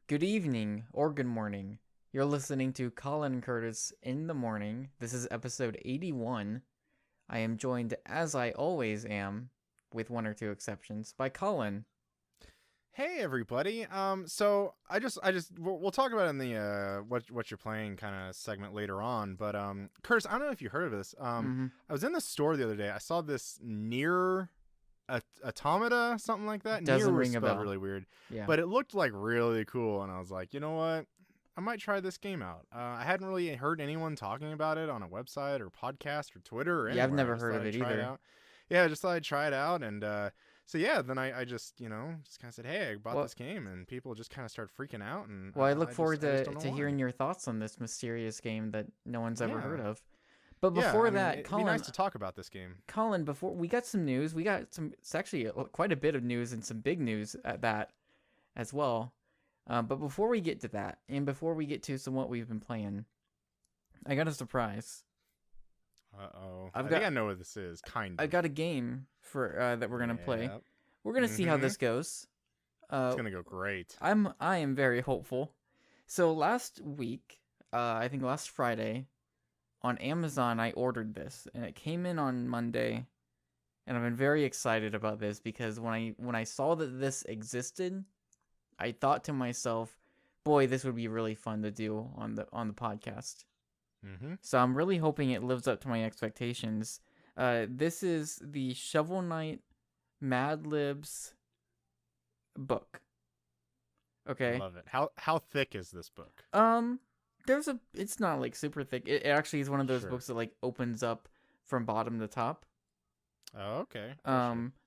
Good evening or good morning. You're listening to Collin and Curtis in the morning. This is episode 81. I am joined, as I always am, with one or two exceptions, by Collin. Hey everybody. So we'll talk about it in the what you're playing kind of segment later on. But Curtis, I don't know if you heard of this. I was in the store the other day. I saw this NieR Automata, something like that. Doesn't NieR was ring a spelled bell. really weird, Yeah. but it looked like really cool, and I was like, you know what? I might try this game out. I hadn't really heard anyone talking about it on a website or podcast or Twitter or Yeah, I've anywhere. never heard of it either. I just thought I'd try it out, and then I just kind of said, hey, I bought this game, and people just kind of started freaking out. And I look forward I just don't know to why. hearing your thoughts on this mysterious game that no one's ever heard Yeah. of. But before it'd Collin, be nice to talk about this game. Collin, before we got some news, it's actually quite a bit of news and some big news at that as well. But before we get to that, and before we get to some what we've been playing, I got a surprise. Uh-oh. I think I know what this is, kind of. I got a game for that we're gonna play. We're gonna see how this goes. It's gonna go great. I am very hopeful. So last week, I think last Friday, on Amazon, I ordered this, and it came in on Monday, and I've been very excited about this because when I saw that this existed, I thought to myself, boy, this would be really fun to do on the podcast. So I'm really hoping it lives up to my expectations. This is the Shovel Knight Mad Libs book. Okay. I love it. How thick is this book? It's not like super thick. It actually is one of those Sure. books that like opens up from bottom to top. Oh, okay.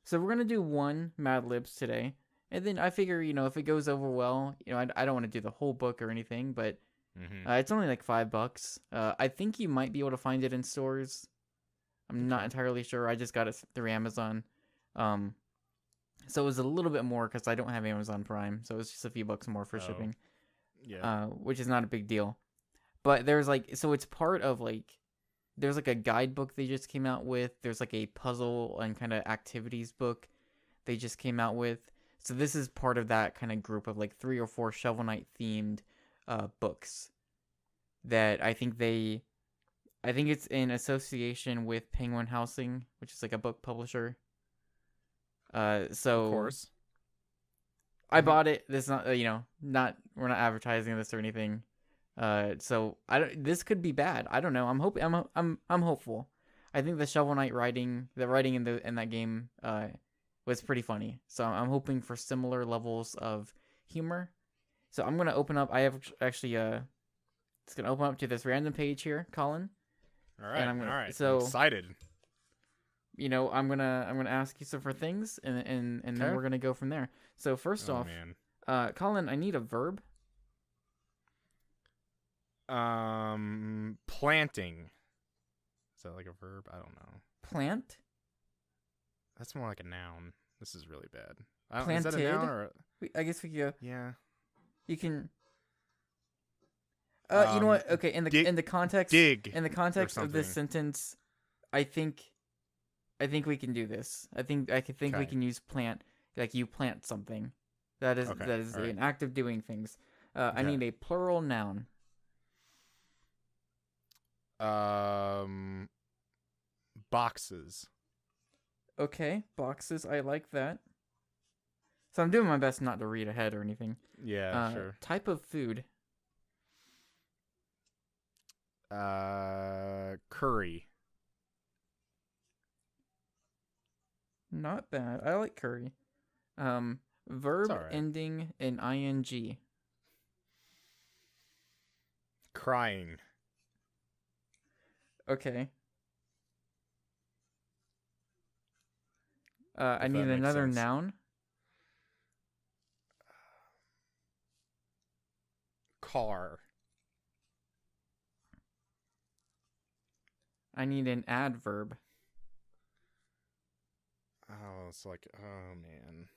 So we're gonna do one Mad Libs today, and then I figure if it goes over well, I don't want to do the whole book or anything, but it's only like $5. I think you might be able to find it in stores. I'm not entirely sure. I just got it through Amazon. So it was a little bit more because I don't have Amazon Prime, so it's just a few bucks more for shipping. Yeah. Which is not a big deal. But there's it's part of there's a guidebook they just came out with. There's like a puzzle and kind of activities book they just came out with. So this is part of that kind of group of 3 or 4 Shovel Knight themed books that I think it's in association with Penguin Housing, which is like a book publisher. So of course. I bought it. This not we're not advertising this or anything. So this could be bad. I don't know. I'm hopeful. I think the Shovel Knight writing in that game was pretty funny. So I'm hoping for similar levels of humor. So I'm gonna open up. I have actually it's gonna open up to this random page here, Collin. All right. All right. So I'm excited. I'm gonna ask you some for things, and then we're gonna go from there. So first off, man. Collin, I need a verb. Planting. Is that like a verb? I don't know. Plant. That's more like a noun. This is really bad. Planted. Is that a noun or? I guess we could go. Yeah. You can. You know what? Okay, in the context of this sentence, I think we can do this. I think we can use plant. Like you plant something. That is an act of doing things. I need a plural noun. Boxes. Okay, boxes. I like that. So I'm doing my best not to read ahead or anything. Yeah, sure. Type of food. Curry. Not bad. I like curry. Verb ending in ing. Crying. Okay. I need another noun. Car. I need an adverb. Oh, it's like, oh man.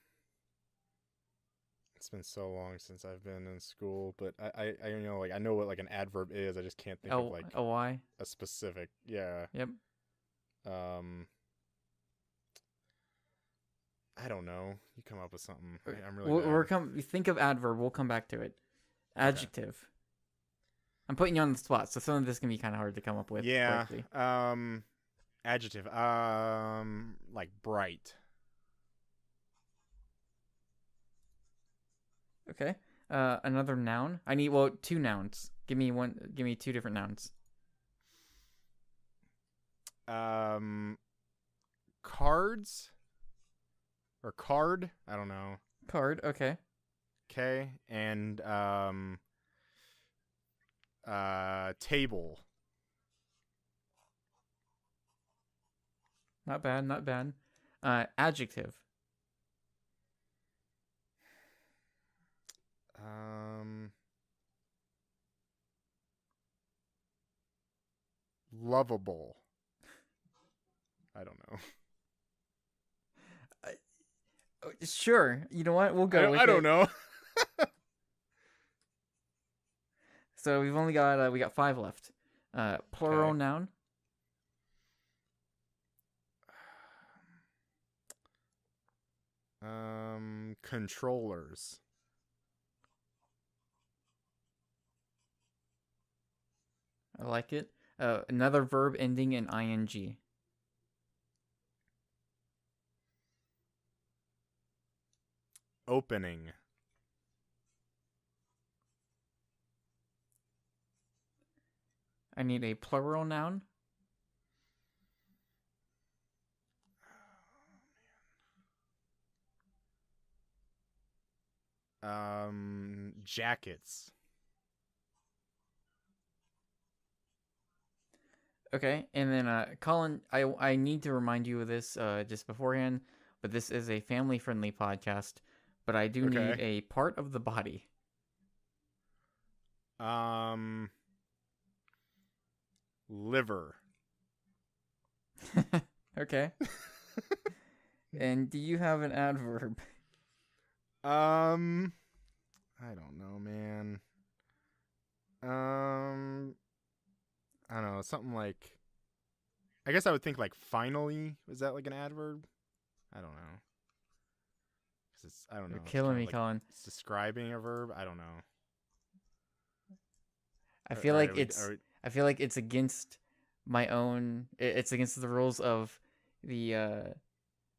It's been so long since I've been in school, but I know what an adverb is. I just can't think of why? A specific. Yeah. Yep. I don't know. You come up with something. I'm really bad. Think of adverb. We'll come back to it. Adjective. I'm putting you on the spot, so some of this can be kind of hard to come up with. Yeah. Correctly. Adjective. Like bright. Okay. Another noun. I need two nouns. Give me one. Give me two different nouns. Cards or card. I don't know. Card. Okay. Okay, and table. Not bad. Not bad. Adjective. Lovable. I don't know. Sure. You know what? We'll go with it. I don't know. So we've only got we got 5 left. Plural Okay. noun. Controllers. I like it. Another verb ending in ing. Opening. I need a plural noun. Jackets. Okay, and then Collin, I need to remind you of this just beforehand, but this is a family-friendly podcast, but I do need a part of the body. Liver. Okay. And do you have an adverb? I don't know, man. I don't know, something like, I guess I would think like finally. Is that like an adverb? I don't know. 'Cause it's, I don't know. You're killing me, like, Collin. it's describing a verb. I don't know. I feel like I feel like it's against my own. It's against the rules of the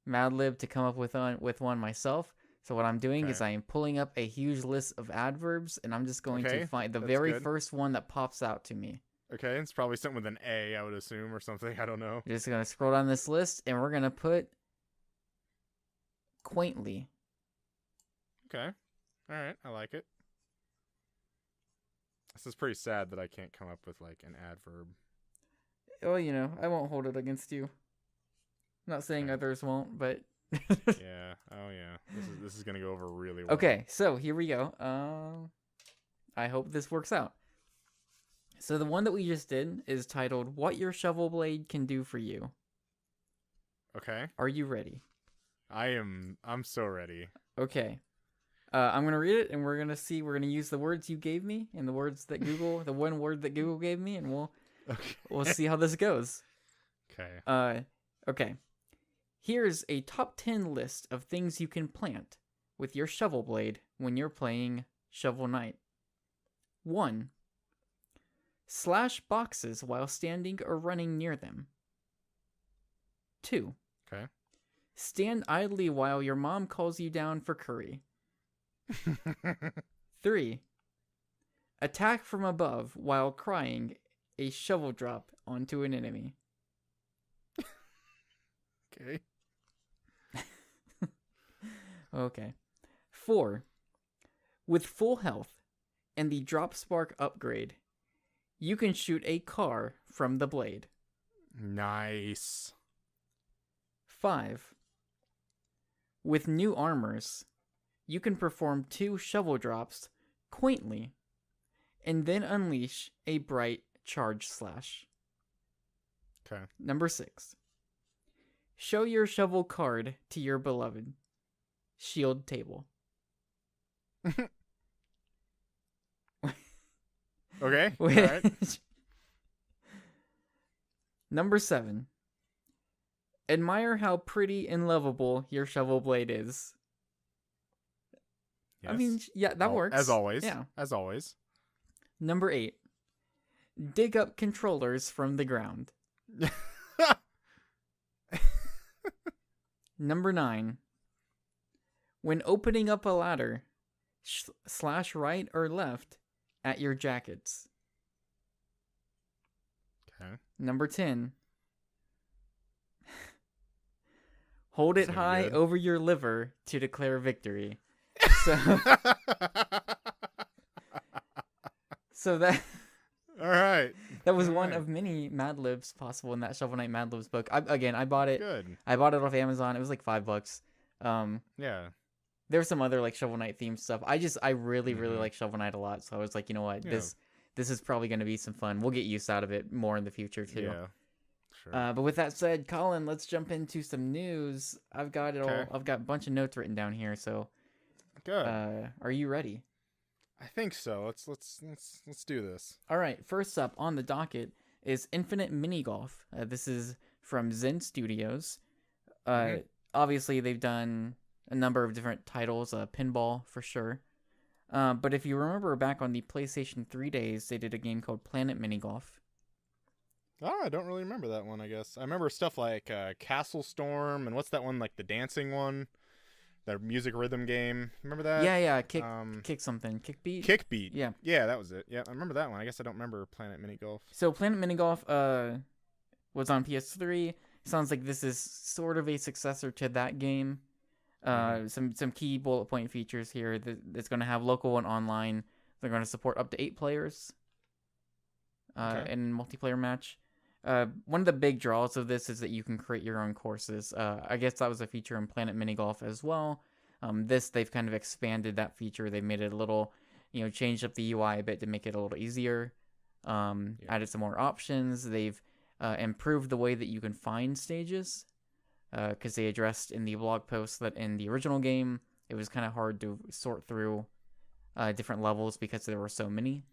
Mad Lib to come up with one myself. So what I'm doing is I am pulling up a huge list of adverbs, and I'm just going to find the very first one that pops out to me. Okay, it's probably something with an A, I would assume, or something. I don't know. You're just gonna scroll down this list, and we're gonna put quaintly. Okay, all right, I like it. This is pretty sad that I can't come up with like an adverb. Well, you know, I won't hold it against you. I'm not saying others won't, but yeah. Oh yeah. This is gonna go over really well. Okay, so here we go. I hope this works out. So the one that we just did is titled "What Your Shovel Blade Can Do for You." Okay. Are you ready? I'm so ready. Okay. I'm gonna read it, and we're gonna see. We're gonna use the words you gave me and the words that the one word that Google gave me, and we'll see how this goes. Okay. Okay. Here's a top 10 list of things you can plant with your shovel blade when you're playing Shovel Knight. 1. Slash boxes while standing or running near them. 2. Okay. Stand idly while your mom calls you down for curry. 3. Attack from above while crying a shovel drop onto an enemy. Okay. Okay. 4. With full health and the drop spark upgrade, you can shoot a car from the blade. Nice. 5. With new armors, you can perform 2 shovel drops quaintly and then unleash a bright charge slash. Okay. Number 6. Show your shovel card to your beloved. Shield table. Okay. All right. Number 7. Admire how pretty and lovable your shovel blade is. Yes. I mean, yeah, that works. As always. Yeah. As always. Number 8. Dig up controllers from the ground. Number 9. When opening up a ladder, slash right or left at your jackets. Okay. Number 10. Hold it high good. over your liver to declare victory. So, so that All right. that was All one right. of many Mad Libs possible in that Shovel Knight Mad Libs book. I bought it. Good. I bought it off Amazon. It was like $5. Yeah. There's some other like Shovel Knight themed stuff. I really Mhm. like Shovel Knight a lot. So I was like, you know what, Yeah. this is probably going to be some fun. We'll get use out of it more in the future too. Yeah. Sure. But with that said, Colin, let's jump into some news. I've got it all. Okay. I've got a bunch of notes written down here. So, Good. are you ready? I think so. Let's do this. All right. First up on the docket is Infinite Mini Golf. This is from Zen Studios. Obviously, they've done a number of different titles, pinball for sure. But if you remember back on the PlayStation 3 days, they did a game called Planet Mini Golf. Oh, I don't really remember that one, I guess. I remember stuff like Castle Storm, and what's that one, like the dancing one? The music rhythm game. Remember that? Yeah, kick something. Kick beat? Kick Beat. Yeah. Yeah, that was it. Yeah, I remember that one. I guess I don't remember Planet Mini Golf. So Planet Mini Golf was on PS3. Sounds like this is sort of a successor to that game. Some key bullet point features here. It's going to have local and online. They're going to support up to 8 players in a multiplayer match. One of the big draws of this is that you can create your own courses. I guess that was a feature in Planet Mini Golf as well. They've kind of expanded that feature. They made it a little, changed up the UI a bit to make it a little easier. Added some more options. They've improved the way that you can find stages. Because they addressed in the blog post that in the original game, it was kind of hard to sort through different levels because there were so many.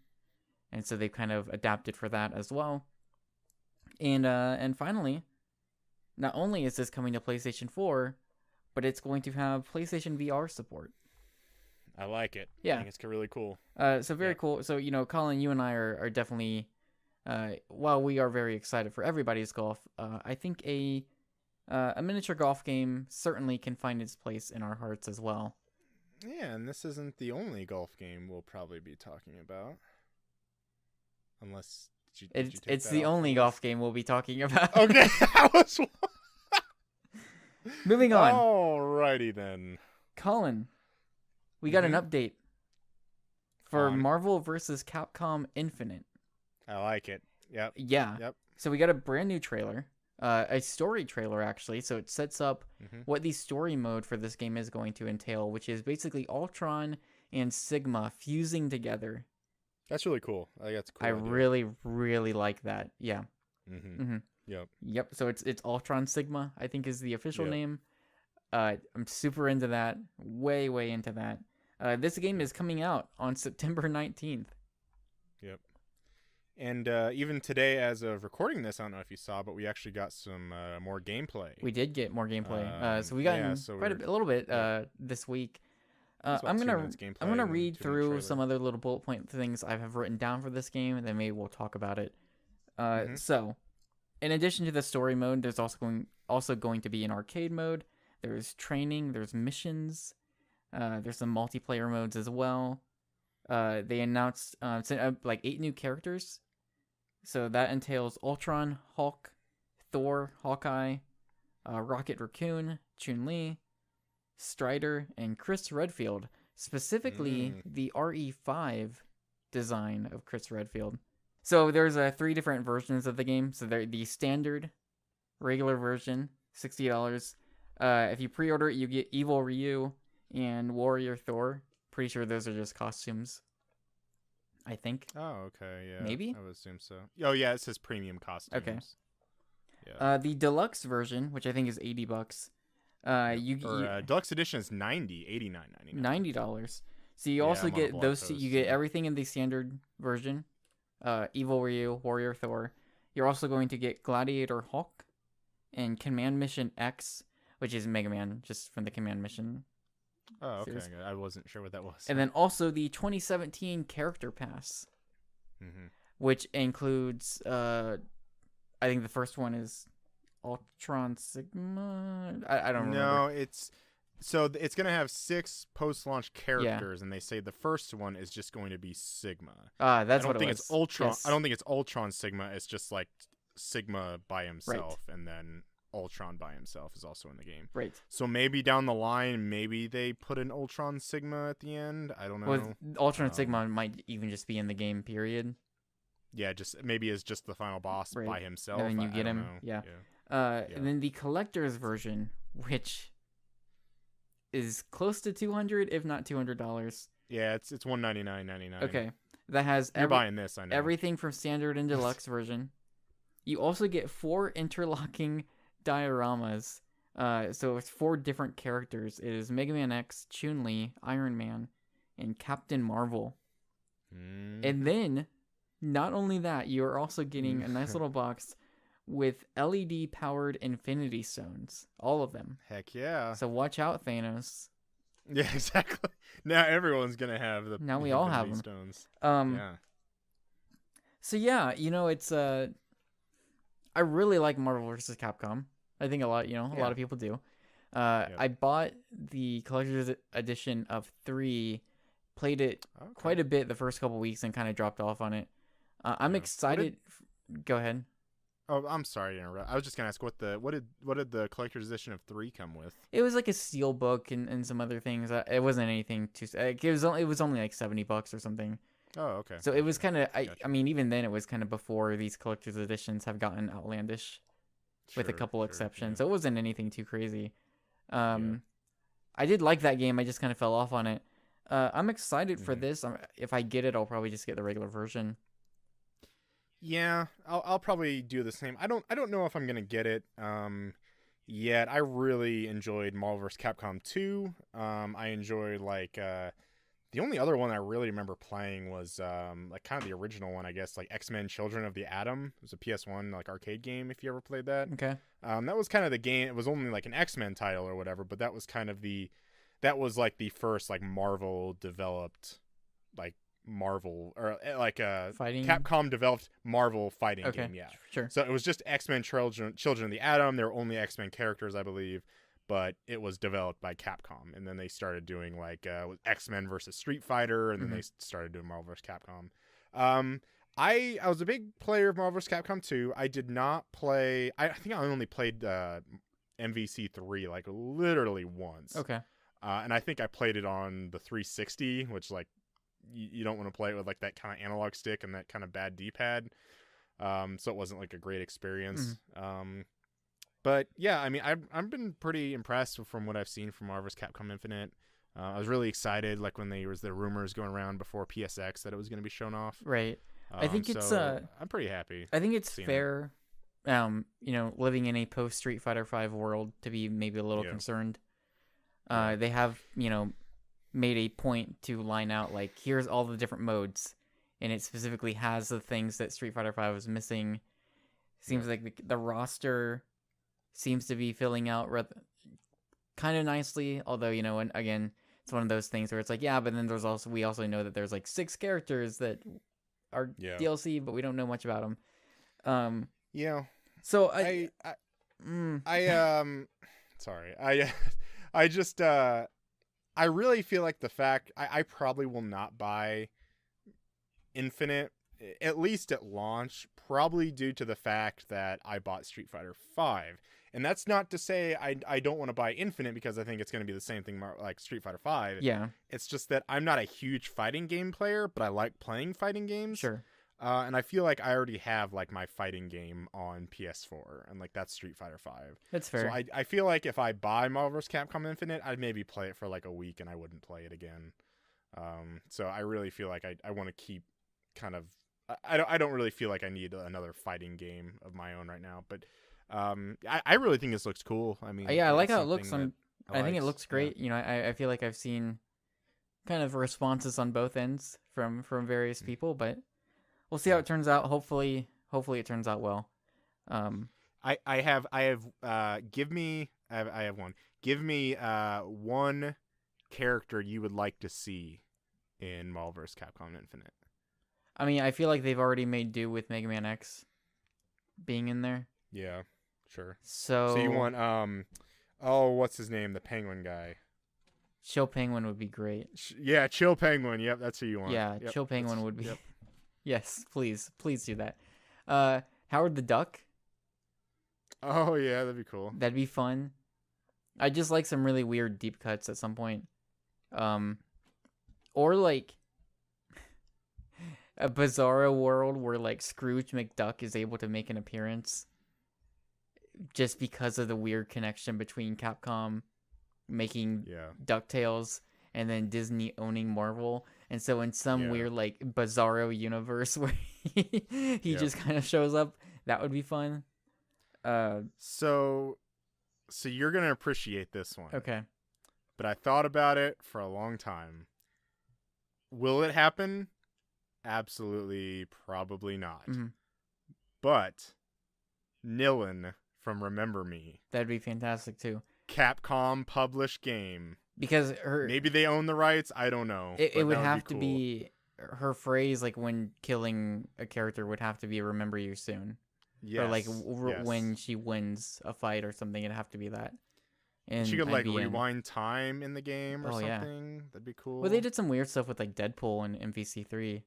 And so they've kind of adapted for that as well. And finally, not only is this coming to PlayStation 4, but it's going to have PlayStation VR support. I like it. Yeah. I think it's really cool. So very cool. So, Colin, you and I are definitely, while we are very excited for everybody's golf, I think a miniature golf game certainly can find its place in our hearts as well. Yeah, and this isn't the only golf game we'll probably be talking about. Unless... It's the only golf game we'll be talking about. Okay, that was one. Moving on. Alrighty then. Colin, we got an update for Marvel vs. Capcom Infinite. I like it. Yep. Yeah. Yep. So we got a brand new trailer, a story trailer actually. So it sets up what the story mode for this game is going to entail, which is basically Ultron and Sigma fusing together. That's really cool. I think that's a cool. I idea. really, really like that. Yeah. Yep. So it's Ultron Sigma, I think is the official name. I'm super into that. Way into that. This game is coming out on September 19th. Yep. And even today, as of recording this, I don't know if you saw, but we actually got some more gameplay. We did get more gameplay. So we got a little bit this week. I'm gonna read through some other little bullet point things I have written down for this game, and then maybe we'll talk about it. So, in addition to the story mode, there's also going to be an arcade mode. There's training. There's missions. There's some multiplayer modes as well. They announced like 8 new characters. So that entails Ultron, Hulk, Thor, Hawkeye, Rocket Raccoon, Chun-Li, Strider, and Chris Redfield. Specifically, the RE5 design of Chris Redfield. So there's 3 different versions of the game. So they're the standard, regular version, $60. If you pre-order it, you get Evil Ryu and Warrior Thor. Pretty sure those are just costumes. I think. Oh, okay, yeah. Maybe? I would assume so. Oh, yeah, it says premium costumes. Okay. Yeah. The deluxe version, which I think is $80. Deluxe edition is $89.99. $90. So you also get those two. You get everything in the standard version. Evil Ryu, Warrior Thor. You're also going to get Gladiator Hulk and Command Mission X, which is Mega Man, just from the Command Mission Oh, okay. series. I wasn't sure what that was. And then also the 2017 Character Pass, which includes, I think the first one is Ultron Sigma. I don't remember. No, it's going to have 6 post-launch characters, and they say the first one is just going to be Sigma. That's what it was. I don't think it's Ultron. Yes. I don't think it's Ultron Sigma. It's just like Sigma by himself, and then Ultron by himself is also in the game. Right. So maybe down the line, maybe they put an Ultron Sigma at the end. I don't know. Well, Ultron Sigma might even just be in the game, period. Yeah, just maybe as just the final boss by himself. And then you get him. Know. Yeah. And then the collector's version, which is close to $200, if not $200. Yeah, it's $199.99. Okay. That has You're buying this, I know. everything from standard and deluxe version. You also get 4 interlocking dioramas. So it's 4 different characters. It is Mega Man X, Chun-Li, Iron Man, and Captain Marvel. And then, not only that, you're also getting a nice little box with LED-powered Infinity Stones. All of them. Heck yeah. So watch out, Thanos. Yeah, exactly. Now everyone's going to have the Now we all have them. Stones. Yeah. So yeah, it's I really like Marvel vs. Capcom. I think a lot of people do. I bought the collector's edition of 3, played it quite a bit the first couple weeks and kind of dropped off on it. I'm excited. Go ahead. Oh, I'm sorry to interrupt. I was just gonna ask what did the collector's edition of 3 come with? It was like a steel book and some other things. It wasn't anything too. It was only like $70 or something. Oh, okay. So it was kind of. Gotcha. I mean, even then, it was kind of before these collector's editions have gotten outlandish, with a couple exceptions. So it wasn't anything too crazy. I did like that game. I just kind of fell off on it. I'm excited for this. If I get it, I'll probably just get the regular version. Yeah, I'll probably do the same. I don't know if I'm gonna get it yet. I really enjoyed Marvel vs. Capcom 2. I enjoyed the only other one I really remember playing was like kind of the original one, I guess, like X-Men Children of the Atom. It was a PS1 like arcade game, if you ever played that. Okay. That was kind of the game. It was only like an X-Men title or whatever, but that was kind of that was like the first like Marvel developed like Marvel or like a fighting Capcom developed Marvel fighting game. Yeah, sure. So it was just X-Men Children of the Atom. There were only X-Men characters, I believe, but it was developed by Capcom, and then they started doing like X-Men versus Street Fighter, and then they started doing Marvel vs. Capcom. I was a big player of Marvel vs. Capcom 2. I did not play. I think I only played MVC3 like literally once. Okay. And I think I played it on the 360, which like you don't want to play it with like that kind of analog stick and that kind of bad D-pad. So it wasn't like a great experience. But yeah, I mean, I've been pretty impressed from what I've seen from Marvel vs. Capcom Infinite. I was really excited, like when there was the rumors going around before PSX that it was going to be shown off. Right. I think it's. I'm pretty happy. I think it's fair. Living in a post Street Fighter V world, to be maybe a little concerned. They have made a point to line out like here's all the different modes, and it specifically has the things that Street Fighter V was missing. Seems like the roster seems to be filling out kind of nicely, although and again it's one of those things where it's like but then we also know that there's like 6 characters that are DLC, but we don't know much about them. So I just I really feel like the fact I probably will not buy Infinite, at least at launch, probably due to the fact that I bought Street Fighter V. And that's not to say I don't want to buy Infinite, because I think it's going to be the same thing like Street Fighter V. Yeah. It's just that I'm not a huge fighting game player, but I like playing fighting games. Sure. And I feel like I already have like my fighting game on PS4, and like that's Street Fighter V. That's fair. So I feel like if I buy Marvel vs. Capcom Infinite, I'd maybe play it for like a week and I wouldn't play it again. So I really feel like I want to keep kind of I don't really feel like I need another fighting game of my own right now, but I really think this looks cool. I mean, I like how it looks. I think it looks great. I feel like I've seen kind of responses on both ends from various people, but we'll see how it turns out. Hopefully it turns out well. I have one. Give me one character you would like to see in Marvel vs. Capcom Infinite? I mean, I feel like they've already made do with Mega Man X being in there. Yeah, sure. So you want what's his name? The Penguin guy. Chill Penguin would be great. Yeah, Chill Penguin. Yep, that's who you want. Yeah, yep, Chill Penguin would be. Yep. Yes, please do that. Howard the Duck. Oh yeah, that'd be cool. That'd be fun. I just like some really weird deep cuts at some point. Or like a Bizarro world where like Scrooge McDuck is able to make an appearance just because of the weird connection between Capcom making DuckTales and then Disney owning Marvel. And so in some weird like Bizarro universe where he just kind of shows up, that would be fun. So you're going to appreciate this one. Okay. But I thought about it for a long time. Will it happen? Absolutely, probably not. Mm-hmm. But Nilin from Remember Me. That'd be fantastic too. Capcom published game. Because maybe they own the rights. I don't know. It would have to be her phrase, like when killing a character would have to be "Remember you soon." Yes. Or like when she wins a fight or something, it'd have to be that. And she could like rewind time in the game or something. Yeah. That'd be cool. Well, they did some weird stuff with like Deadpool and MVC3.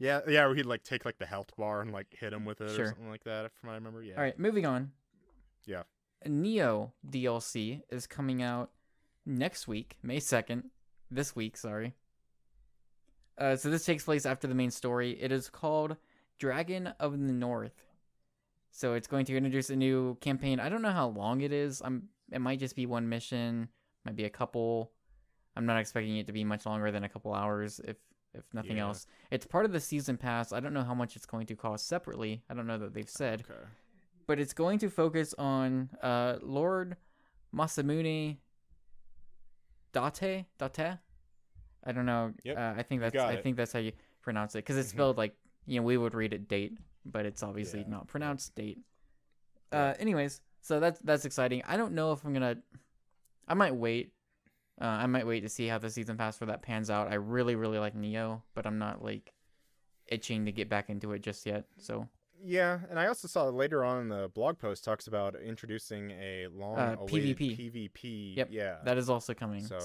Yeah, where he'd like take like the health bar and like hit him with it or something like that, from what I remember. Yeah. All right, moving on. Yeah. Nioh DLC is coming out next week, May 2nd. This week, sorry. So this takes place after the main story. It is called Dragon of the North. So it's going to introduce a new campaign. I don't know how long it is. It might just be one mission, might be a couple. I'm not expecting it to be much longer than a couple hours, if nothing else. It's part of the season pass. I don't know how much it's going to cost separately. I don't know that they've said. Okay. But it's going to focus on Lord Masamune Date. I don't know. Yep. I think that's how you pronounce it, because it's spelled like, we would read it date, but it's obviously not pronounced date. Anyways, so that's exciting. I don't know if I might wait. I might wait to see how the season pass for that pans out. I really, really like Nioh, but I'm not like itching to get back into it just yet. So yeah, and I also saw later on in the blog post talks about introducing a long-awaited PvP. Yep. Yeah, that is also coming. So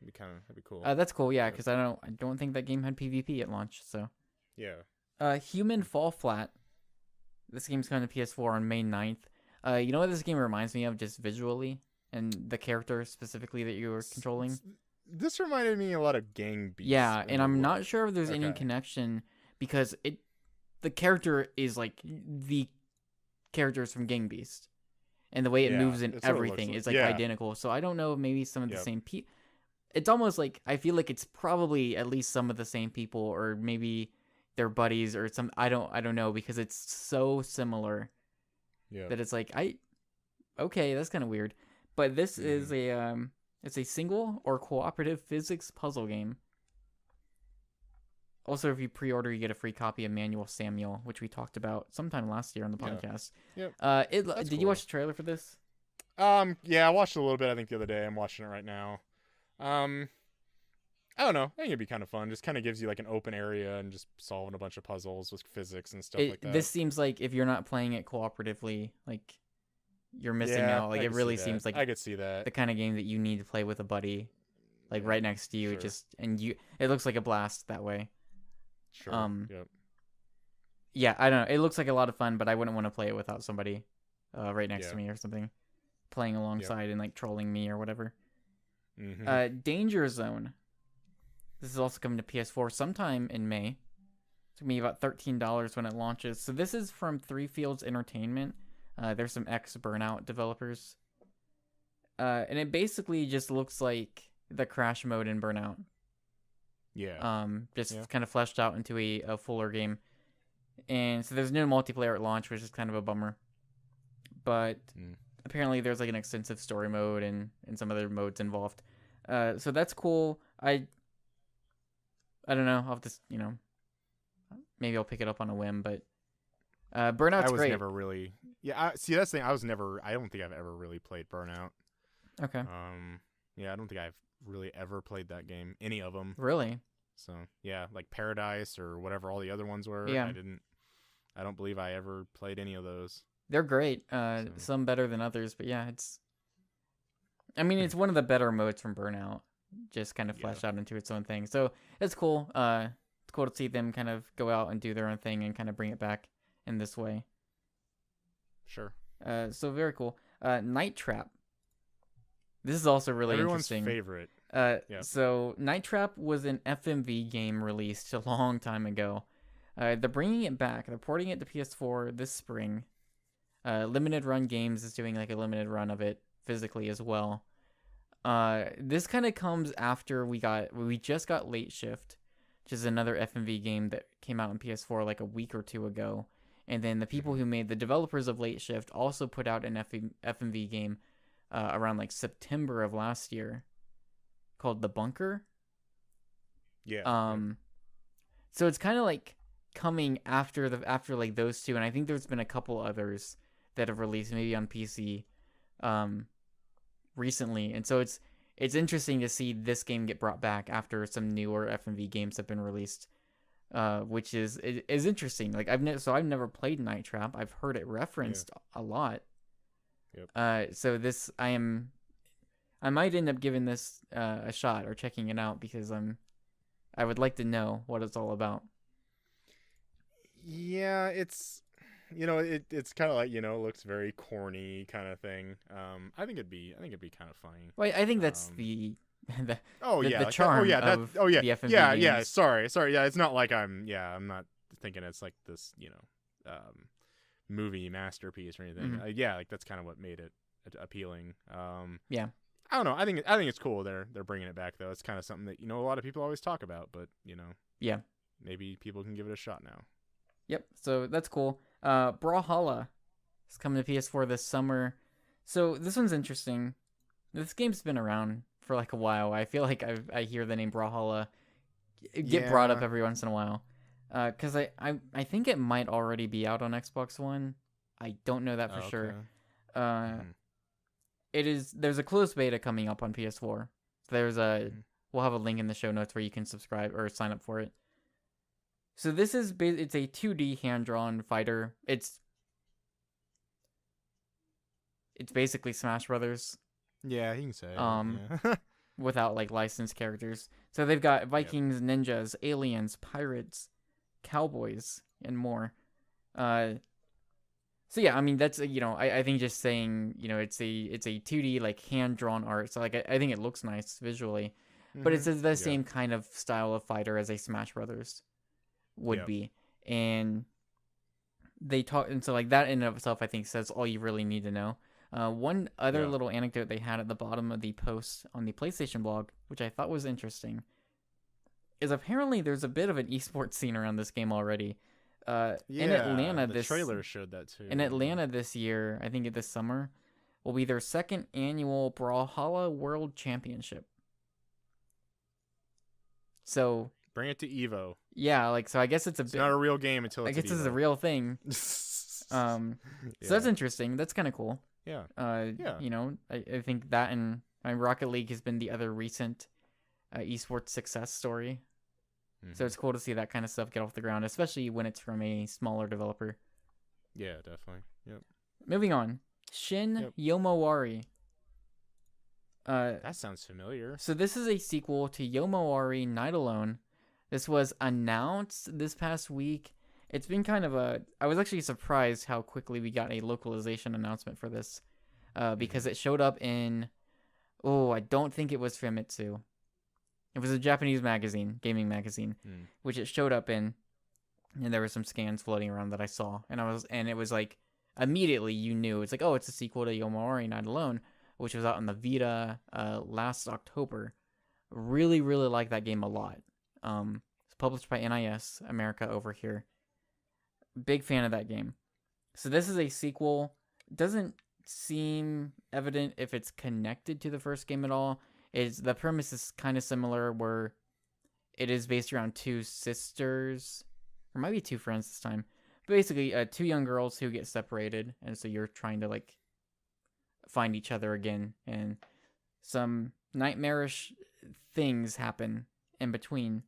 that'd be cool. That's cool. Yeah, because I don't think that game had PvP at launch. So yeah. Human Fall Flat. This game's coming to PS4 on May 9th. You know what this game reminds me of just visually? And the character specifically that you were controlling? This reminded me a lot of Gang Beasts. Yeah, and I'm not sure if there's any connection, because the character is like the characters from Gang Beast. And the way it moves and everything is like identical. So I don't know if maybe some of the same people. It's almost like, I feel like it's probably at least some of the same people, or maybe their buddies or some, I don't know, because it's so similar that it's like, okay, that's kind of weird. But this is it's a single or cooperative physics puzzle game. Also, if you pre-order, you get a free copy of Manual Samuel, which we talked about sometime last year on the podcast. Yep. Did you watch the trailer for this? Yeah, I watched a little bit, I think, the other day. I'm watching it right now. I don't know. I think it'd be kind of fun. Just kind of gives you like an open area and just solving a bunch of puzzles with physics and stuff like that. This seems like if you're not playing it cooperatively, like, you're missing out. Like, it really seems like I could see that. The kind of game that you need to play with a buddy, like right next to you. Sure. It looks like a blast that way. Sure. Yep. Yeah, I don't know. It looks like a lot of fun, but I wouldn't want to play it without somebody right next to me or something, playing alongside and like trolling me or whatever. Mm-hmm. Danger Zone. This is also coming to PS4 sometime in May. It's gonna be about $13 when it launches. So this is from Three Fields Entertainment. There's some ex-Burnout developers. And it basically just looks like the Crash mode in Burnout. Yeah. Kind of fleshed out into a fuller game. And so there's no multiplayer at launch, which is kind of a bummer. But apparently there's like an extensive story mode and some other modes involved. So that's cool. I don't know. I'll just, maybe I'll pick it up on a whim, but Burnout's great. Never really. Yeah, see, that's the thing. I don't think I've ever really played Burnout. Okay. Yeah, I don't think I've really ever played that game, any of them. Really? So yeah, like Paradise or whatever all the other ones were. Yeah. I don't believe I ever played any of those. They're great. Some better than others, but yeah, it's one of the better modes from Burnout. Just kind of fleshed out into its own thing. So it's cool. It's cool to see them kind of go out and do their own thing and kind of bring it back in this way. Sure. So very cool. Night Trap. This is also really Everyone's interesting. favorite. So Night Trap was an FMV game released a long time ago. They're bringing it back. They're porting it to PS4 this spring. Limited Run Games is doing like a limited run of it physically as well. This kind of comes after we just got Late Shift, which is another FMV game that came out on PS4 like a week or two ago. And then the people who made the developers of Late Shift also put out an FMV game around like September of last year called The Bunker. Yeah. So it's kind of like coming after like those two, and I think there's been a couple others that have released maybe on PC recently, and so it's interesting to see this game get brought back after some newer FMV games have been released, which is interesting. Like I've never played Night Trap. I've heard it referenced a lot. Yep. So this I might end up giving this a shot or checking it out because I would like to know what it's all about. Yeah, it's it's kind of like looks very corny kind of thing. I think it'd be kind of funny. Well, I think that's the charm. The FMV games. Yeah. Sorry. Yeah, it's not like I'm not thinking it's like this movie masterpiece or anything. Mm-hmm. Like that's kind of what made it appealing. Yeah. I don't know. I think it's cool they're bringing it back though. It's kind of something that a lot of people always talk about, but yeah, maybe people can give it a shot now. Yep. So that's cool. Brawlhalla is coming to PS4 this summer. So this one's interesting. This game's been around for like a while. I feel like I hear the name Brawlhalla get brought up every once in a while. Because I think it might already be out on Xbox One. I don't know that for sure. There's a closed beta coming up on PS4. We'll have a link in the show notes where you can subscribe or sign up for it. So this is it's a 2D hand-drawn fighter. It's basically Smash Brothers. Yeah, you can say. Without like licensed characters. So they've got Vikings, ninjas, aliens, pirates, cowboys, and more. So yeah, that's I think just saying it's a 2D like hand-drawn art. So like I think it looks nice visually, but it's the same kind of style of fighter as a Smash Brothers would be. And they talk, and so like that in and of itself I think says all you really need to know. One other little anecdote they had at the bottom of the post on the PlayStation blog, which I thought was interesting, is apparently there's a bit of an esports scene around this game already. In Atlanta, the trailer showed that too. In Atlanta this year, I think this summer, will be their second annual Brawlhalla World Championship. So bring it to Evo. Yeah, so I guess it's not a real game until it's I guess this is a real thing. So that's interesting. That's kind of cool. Yeah. I think that and Rocket League has been the other recent esports success story. Mm-hmm. So it's cool to see that kind of stuff get off the ground, especially when it's from a smaller developer. Yeah, definitely. Yep. Moving on. Shin Yomawari. That sounds familiar. So this is a sequel to Yomawari Night Alone. This was announced this past week. It's been kind of I was actually surprised how quickly we got a localization announcement for this. Because it showed up in... I don't think it was Famitsu. It was a Japanese magazine, gaming magazine, which it showed up in. And there were some scans floating around that I saw. And it was like, immediately you knew. It's like, it's a sequel to Yomawari Night Alone, which was out on the Vita last October. Really, really like that game a lot. It's published by NIS America over here. Big fan of that game. So this is a sequel. Doesn't seem evident if it's connected to the first game at all. The premise is kind of similar, where it is based around two sisters, or might be two friends this time. But basically, two young girls who get separated, and so you're trying to find each other again, and some nightmarish things happen in between.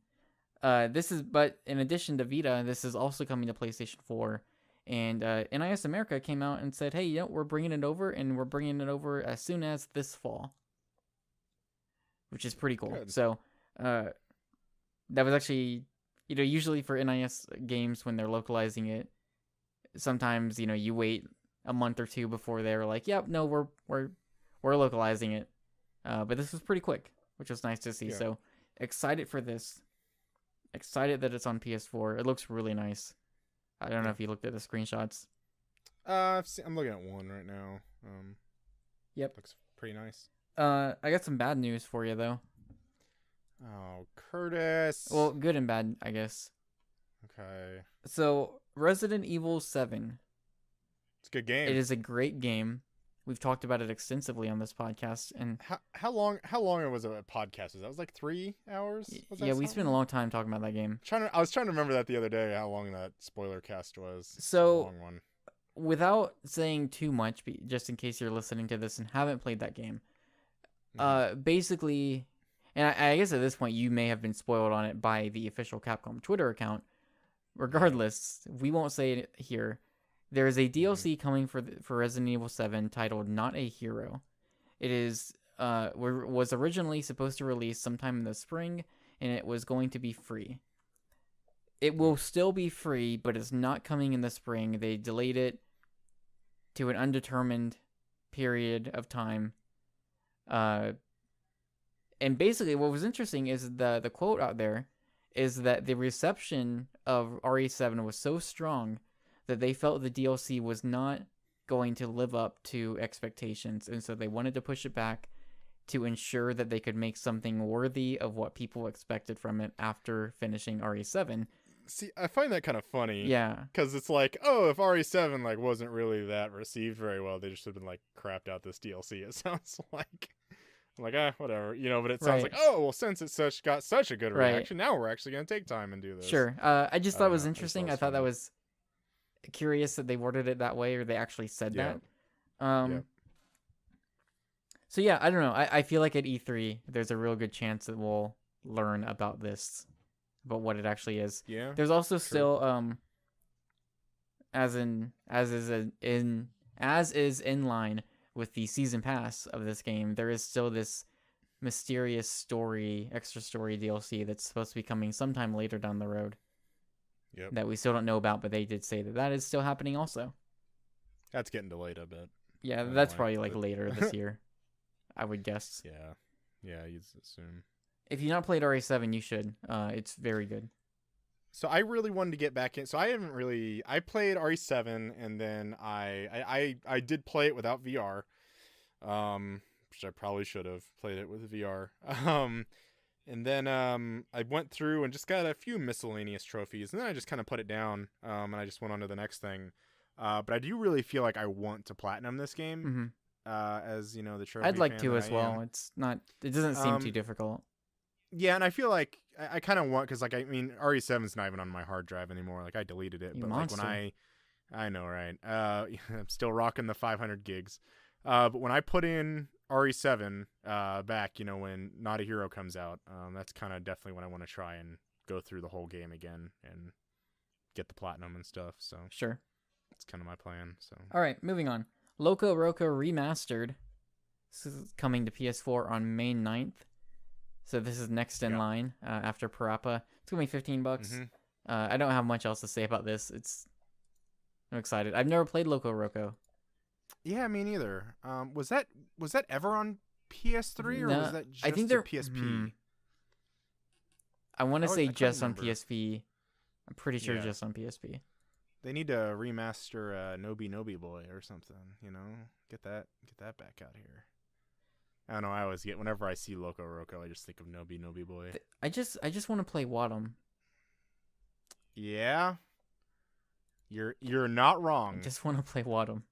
But in addition to Vita, this is also coming to PlayStation 4. And NIS America came out and said, hey, we're bringing it over, and we're bringing it over as soon as this fall, which is pretty cool. Good. So that was actually, usually for NIS games when they're localizing it, sometimes, you wait a month or two before they're like, yep, no, we're localizing it. But this was pretty quick, which was nice to see. Yeah. So excited for this. Excited that it's on PS4. It looks really nice. I don't know if you looked at the screenshots. I'm looking at one right now. Yep. Looks pretty nice. I got some bad news for you, though. Oh, Curtis. Well, good and bad, I guess. Okay. So, Resident Evil 7. It's a good game. It is a great game. We've talked about it extensively on this podcast. And how long was it a podcast? Was that like 3 hours? Yeah, we spent a long time talking about that game. I was trying to remember that the other day, how long that spoiler cast was. So, a long one. Without saying too much, just in case you're listening to this and haven't played that game, basically, and I guess at this point you may have been spoiled on it by the official Capcom Twitter account. Regardless, we won't say it here. There is a DLC coming for Resident Evil 7 titled Not a Hero. It is was originally supposed to release sometime in the spring, and it was going to be free. It will still be free, but it's not coming in the spring. They delayed it to an undetermined period of time. And basically what was interesting is the quote out there is that the reception of RE7 was so strong that they felt the DLC was not going to live up to expectations, and so they wanted to push it back to ensure that they could make something worthy of what people expected from it after finishing RE7. See, I find that kind of funny. Yeah. Because it's like, oh, if RE7 wasn't really that received very well, they just have been crapped out this DLC. It sounds like. I'm like, whatever, but it sounds like, oh, well, since it got such a good reaction, now we're actually going to take time and do this. Sure. I just thought it was interesting. I thought that was curious that they worded it that way, or they actually said that. So yeah, I don't know. I feel like at E3, there's a real good chance that we'll learn about what it actually is. Yeah. There's also still, as is in line with the season pass of this game, there is still this mysterious extra story DLC that's supposed to be coming sometime later down the road. Yep. That we still don't know about, but they did say that is still happening also. That's getting delayed a bit. Yeah, that's probably later this year, I would guess. Yeah, you'd assume. If you've not played RE7, you should. It's very good. So I really wanted to get back in. So I played RE7, and then I did play it without VR, which I probably should have played it with VR. And then I went through and just got a few miscellaneous trophies, and then I just kind of put it down, and I just went on to the next thing. But I do really feel like I want to platinum this game, as the trophy. I'd like to as well. It's not. It doesn't seem too difficult. Yeah, and I feel like I kind of want, because RE7's not even on my hard drive anymore. I deleted it, but monster. When I know, right? I'm still rocking the 500 gigs. But when I put in RE7 back, when Not a Hero comes out, that's kind of definitely when I want to try and go through the whole game again and get the platinum and stuff. So sure, that's kind of my plan. So all right, moving on. LocoRoco Remastered. This is coming to PS4 on May 9th. So this is next in line after Parappa. It's gonna be $15. I don't have much else to say about this. I'm excited. I've never played LocoRoco. Yeah, me neither. Was that ever on PS3 or was that just I think they're PSP? I want to say just on PSP. I'm pretty sure just on PSP. They need to remaster Nobi Nobi Boy or something. Get that back out here. I don't know. I always get, whenever I see LocoRoco, I just think of Nobi Nobi Boy. I just want to play Wadum. Yeah, you're not wrong. I just want to play Wadum.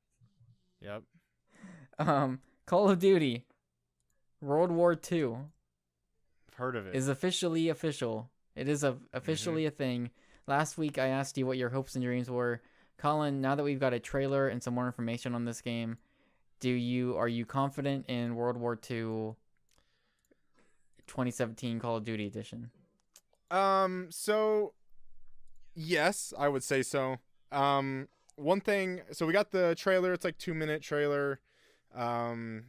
Yep. Call of Duty World War II. I've heard of it. Is officially official. It is officially a thing. Last week I asked you what your hopes and dreams were. Collin, now that we've got a trailer and some more information on this game, are you confident in World War II 2017 Call of Duty edition? So yes, I would say so. One thing, so we got the trailer. It's like 2-minute trailer. Kind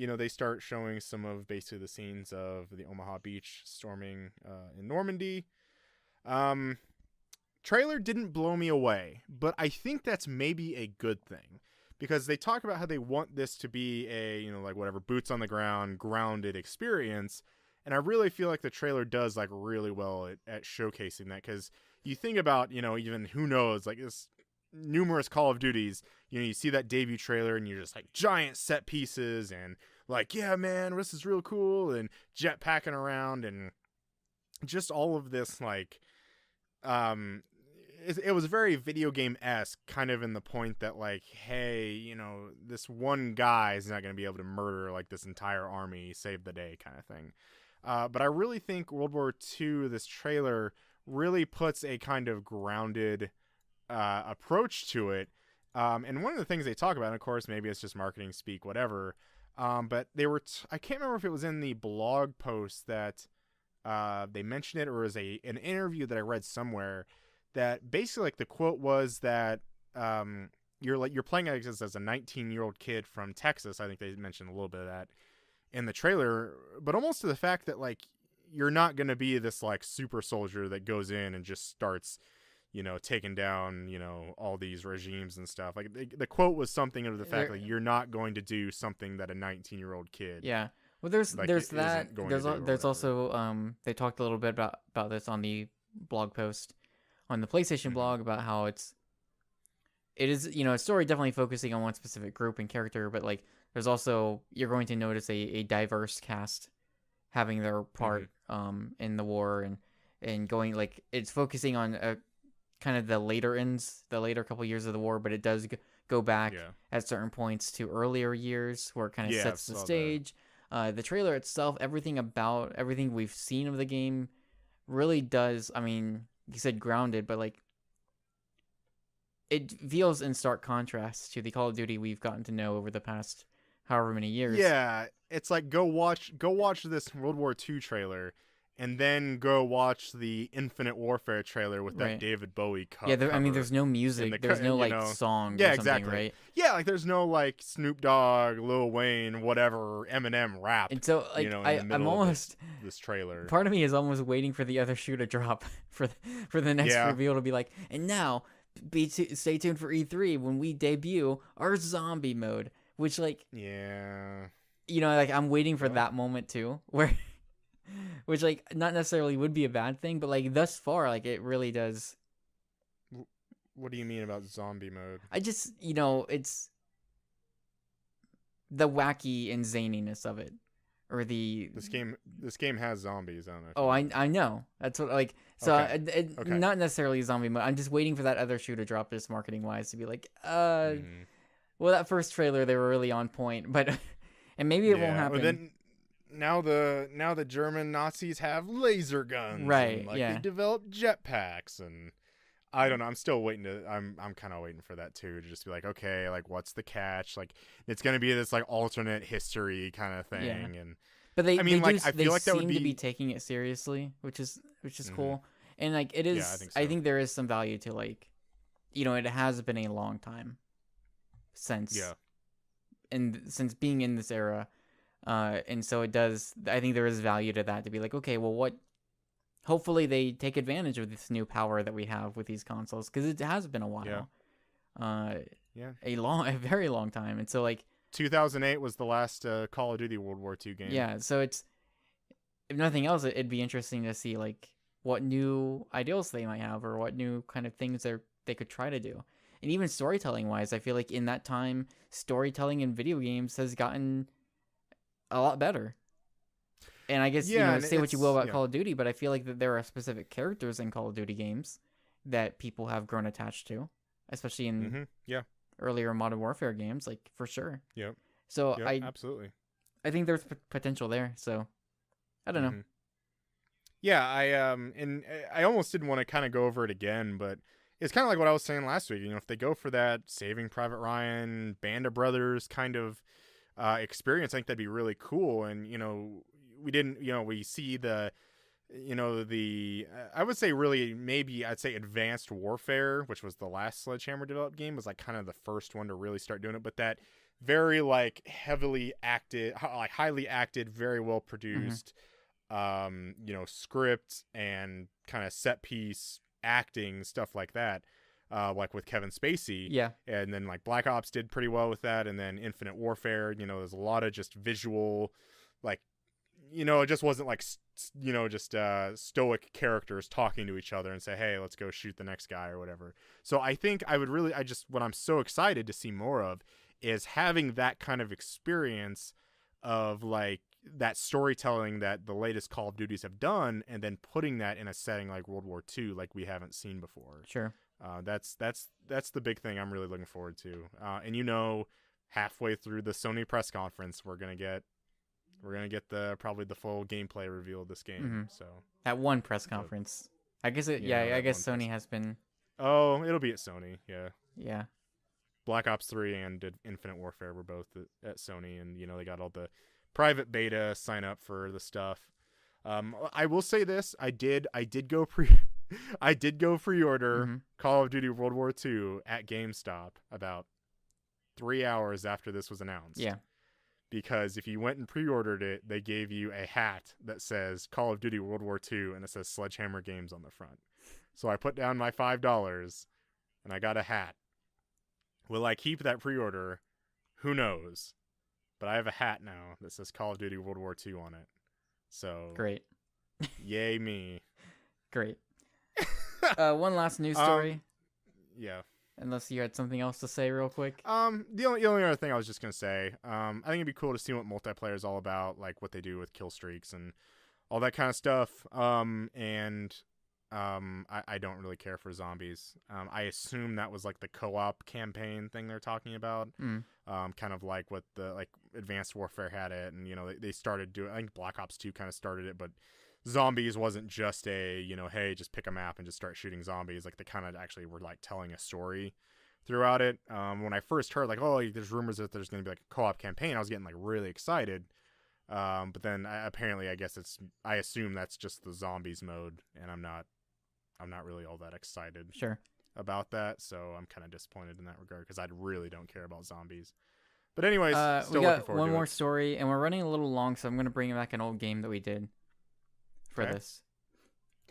of, they start showing some of basically the scenes of the Omaha Beach storming in Normandy. Trailer didn't blow me away, but I think that's maybe a good thing, because they talk about how they want this to be a, like whatever, boots on the ground, grounded experience. And I really feel like the trailer does like really well at showcasing that, because you think about, even who knows, like this numerous Call of Duties, you see that debut trailer and you're just like giant set pieces and like, yeah, man, this is real cool, and jetpacking around and just all of this like, it was very video game-esque, kind of in the point that like, hey, this one guy is not going to be able to murder like this entire army, save the day kind of thing. But I really think World War II, this trailer really puts a kind of grounded approach to it. And one of the things they talk about, and of course, maybe it's just marketing speak, whatever. But they were, I can't remember if it was in the blog post that they mentioned it, or was an interview that I read somewhere, that basically like the quote was that you're playing as a 19-year-old kid from Texas. I think they mentioned a little bit of that in the trailer, but almost to the fact that like you're not going to be this like super soldier that goes in and just starts taking down all these regimes and stuff. Like the quote was something of the fact that you're not going to do something that a 19-year-old kid, yeah, well, there's like, that, there's also they talked a little bit about this on the blog post on the PlayStation blog, about how it is a story definitely focusing on one specific group and character, but like there's also, you're going to notice a diverse cast having their part in the war, and going, like, it's focusing on kind of the later couple years of the war, but it does go back at certain points to earlier years where it kind of sets the stage. The trailer itself, everything we've seen of the game really does, I mean, you said grounded, but like it feels in stark contrast to the Call of Duty we've gotten to know over the past however many years. Yeah, it's like go watch this World War II trailer, and then go watch the Infinite Warfare trailer with that David Bowie cover. Yeah, I mean, there's no music, there's no like song. Yeah, or something, exactly. Right? Yeah, like there's no like Snoop Dogg, Lil Wayne, whatever, Eminem rap. And so like I'm almost this trailer. Part of me is almost waiting for the other shoe to drop for the next reveal to be like, and now stay tuned for E3 when we debut our zombie mode, which like like I'm waiting for that moment too, where which like not necessarily would be a bad thing, but like thus far like it really does. What do you mean about zombie mode? I just it's the wacky and zaniness of it, or this game has zombies on it. Oh, I know. That's what like so okay. Not necessarily zombie mode. I'm just waiting for that other shoe to drop, just marketing wise, to be like well, that first trailer they were really on point, but and maybe it won't happen. But then now the German Nazis have laser guns, right? And, they develop jetpacks, and I don't know. I'm still waiting I'm kind of waiting for that too, to just be like, okay, like what's the catch? Like it's gonna be this like alternate history kind of thing, and but I feel like that would seem to be taking it seriously, which is cool, and like it is. I think so. I think there is some value to like, it has been a long time since since being in this era, and so it does. I think there is value to that, to be like, okay, well, what? Hopefully they take advantage of this new power that we have with these consoles, because it has been a while. A very long time, and so like 2008 was the last Call of Duty World War II game. Yeah, so it's, if nothing else, it'd be interesting to see like what new ideals they might have, or what new kind of things they could try to do. And even storytelling wise, I feel like in that time, storytelling in video games has gotten a lot better. And I guess, say what you will about Call of Duty, but I feel like that there are specific characters in Call of Duty games that people have grown attached to, especially in earlier Modern Warfare games, like for sure. Yep. So absolutely. I think there's potential there. So I don't know. Yeah, I almost didn't want to kind of go over it again, but it's kind of like what I was saying last week. If they go for that Saving Private Ryan, Band of Brothers kind of experience, I think that'd be really cool. And we didn't, we see the, I would say really maybe I'd say Advanced Warfare, which was the last Sledgehammer developed game, was like kind of the first one to really start doing it. But that very like heavily acted, like highly acted, very well produced, script and kind of set piece acting stuff like that. Like with Kevin Spacey. Yeah. And then like Black Ops did pretty well with that. And then Infinite Warfare, there's a lot of just visual, like, it just wasn't like, stoic characters talking to each other and say, hey, let's go shoot the next guy or whatever. So I think what I'm so excited to see more of is having that kind of experience of like that storytelling that the latest Call of Duties have done, and then putting that in a setting like World War II, like we haven't seen before. Sure. That's the big thing I'm really looking forward to. And halfway through the Sony press conference, we're gonna get probably the full gameplay reveal of this game. So at one press conference, I guess I guess Sony has been. Oh, it'll be at Sony. Yeah. Yeah. Black Ops 3 and Infinite Warfare were both at Sony, and they got all the private beta sign up for the stuff. I will say this: I did go pre-order Call of Duty World War II at GameStop about 3 hours after this was announced. Yeah. Because if you went and pre-ordered it, they gave you a hat that says Call of Duty World War II and it says Sledgehammer Games on the front. So I put down my $5 and I got a hat. Will I keep that pre-order? Who knows? But I have a hat now that says Call of Duty World War II on it. So great. Yay me. Great. One last news story. Yeah. Unless you had something else to say real quick. The only other thing I was just gonna say, I think it'd be cool to see what multiplayer is all about, like what they do with kill streaks and all that kind of stuff. I don't really care for zombies. I assume that was like the co-op campaign thing they're talking about. Kind of like what the Advanced Warfare had it, and they started doing. I think Black Ops 2 kind of started it, but zombies wasn't just a hey, just pick a map and just start shooting zombies. Like they kind of actually were like telling a story throughout it. When I first heard like, oh, there's rumors that there's going to be like a co-op campaign, I was getting like really excited. But then apparently, I assume that's just the zombies mode, and I'm not really all that excited about that. So I'm kind of disappointed in that regard because I really don't care about zombies. But anyways, still we looking got forward one to more it. story, and we're running a little long, so I'm going to bring back an old game that we did for this.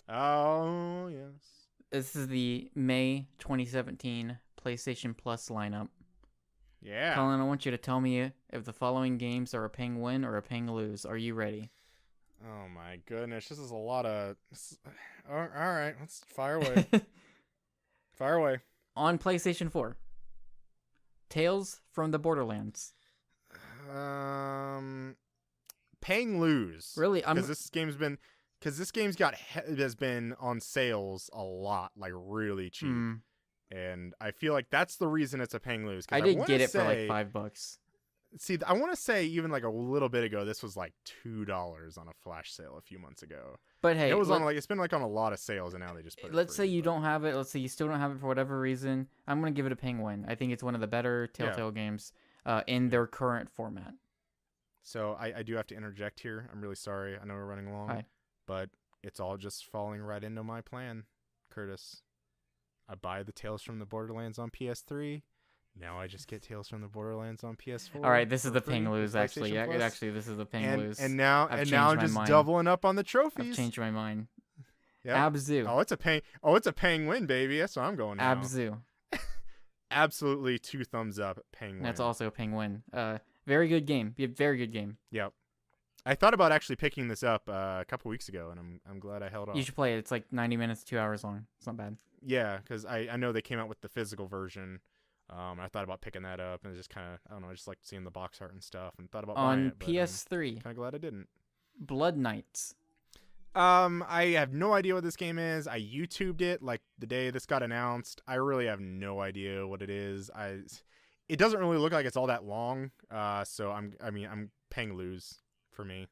Oh, yes. This is the May 2017 PlayStation Plus lineup. Yeah. Collin, I want you to tell me if the following games are a ping win or a ping lose. Are you ready? Oh my goodness, this is a lot of... All right, let's fire away. Fire away. On PlayStation 4, Tales from the Borderlands. Paying lose. Really? Because this game's been on sales a lot, like really cheap. And I feel like that's the reason it's a paying lose. I did get it for like $5. See, I want to say even like a little bit ago, this was like $2 on a flash sale a few months ago. But hey, it's been like on a lot of sales, and now they just put it let's free, say you don't have it. Let's say you still don't have it for whatever reason. I'm gonna give it a ping win. I think it's one of the better Telltale games in their current format. So I do have to interject here. I'm really sorry. I know we're running long, but it's all just falling right into my plan, Curtis. I buy the Tales from the Borderlands on PS3. Now I just get Tales from the Borderlands on PS4. All right, this is the ping lose. Actually, this is the ping lose. And now I'm just doubling up on the trophies. I've changed my mind. Yeah. Abzu. It's a paying win, baby. That's what I'm going now. Abzu. Absolutely 2 thumbs up. Paying win. That's also a ping win. Very good game. Very good game. Yep. I thought about actually picking this up a couple weeks ago, and I'm glad I held off. You should play it. It's like 90 minutes, 2 hours long. It's not bad. Yeah, because I know they came out with the physical version. I thought about picking that up, and it just kind of, I don't know, I just like seeing the box art and stuff, and thought about buying it. On PS3. Kind of glad I didn't. Blood Knights. I have no idea what this game is. I YouTubed it like the day this got announced. I really have no idea what it is. It doesn't really look like it's all that long. So I'm paying lose for me.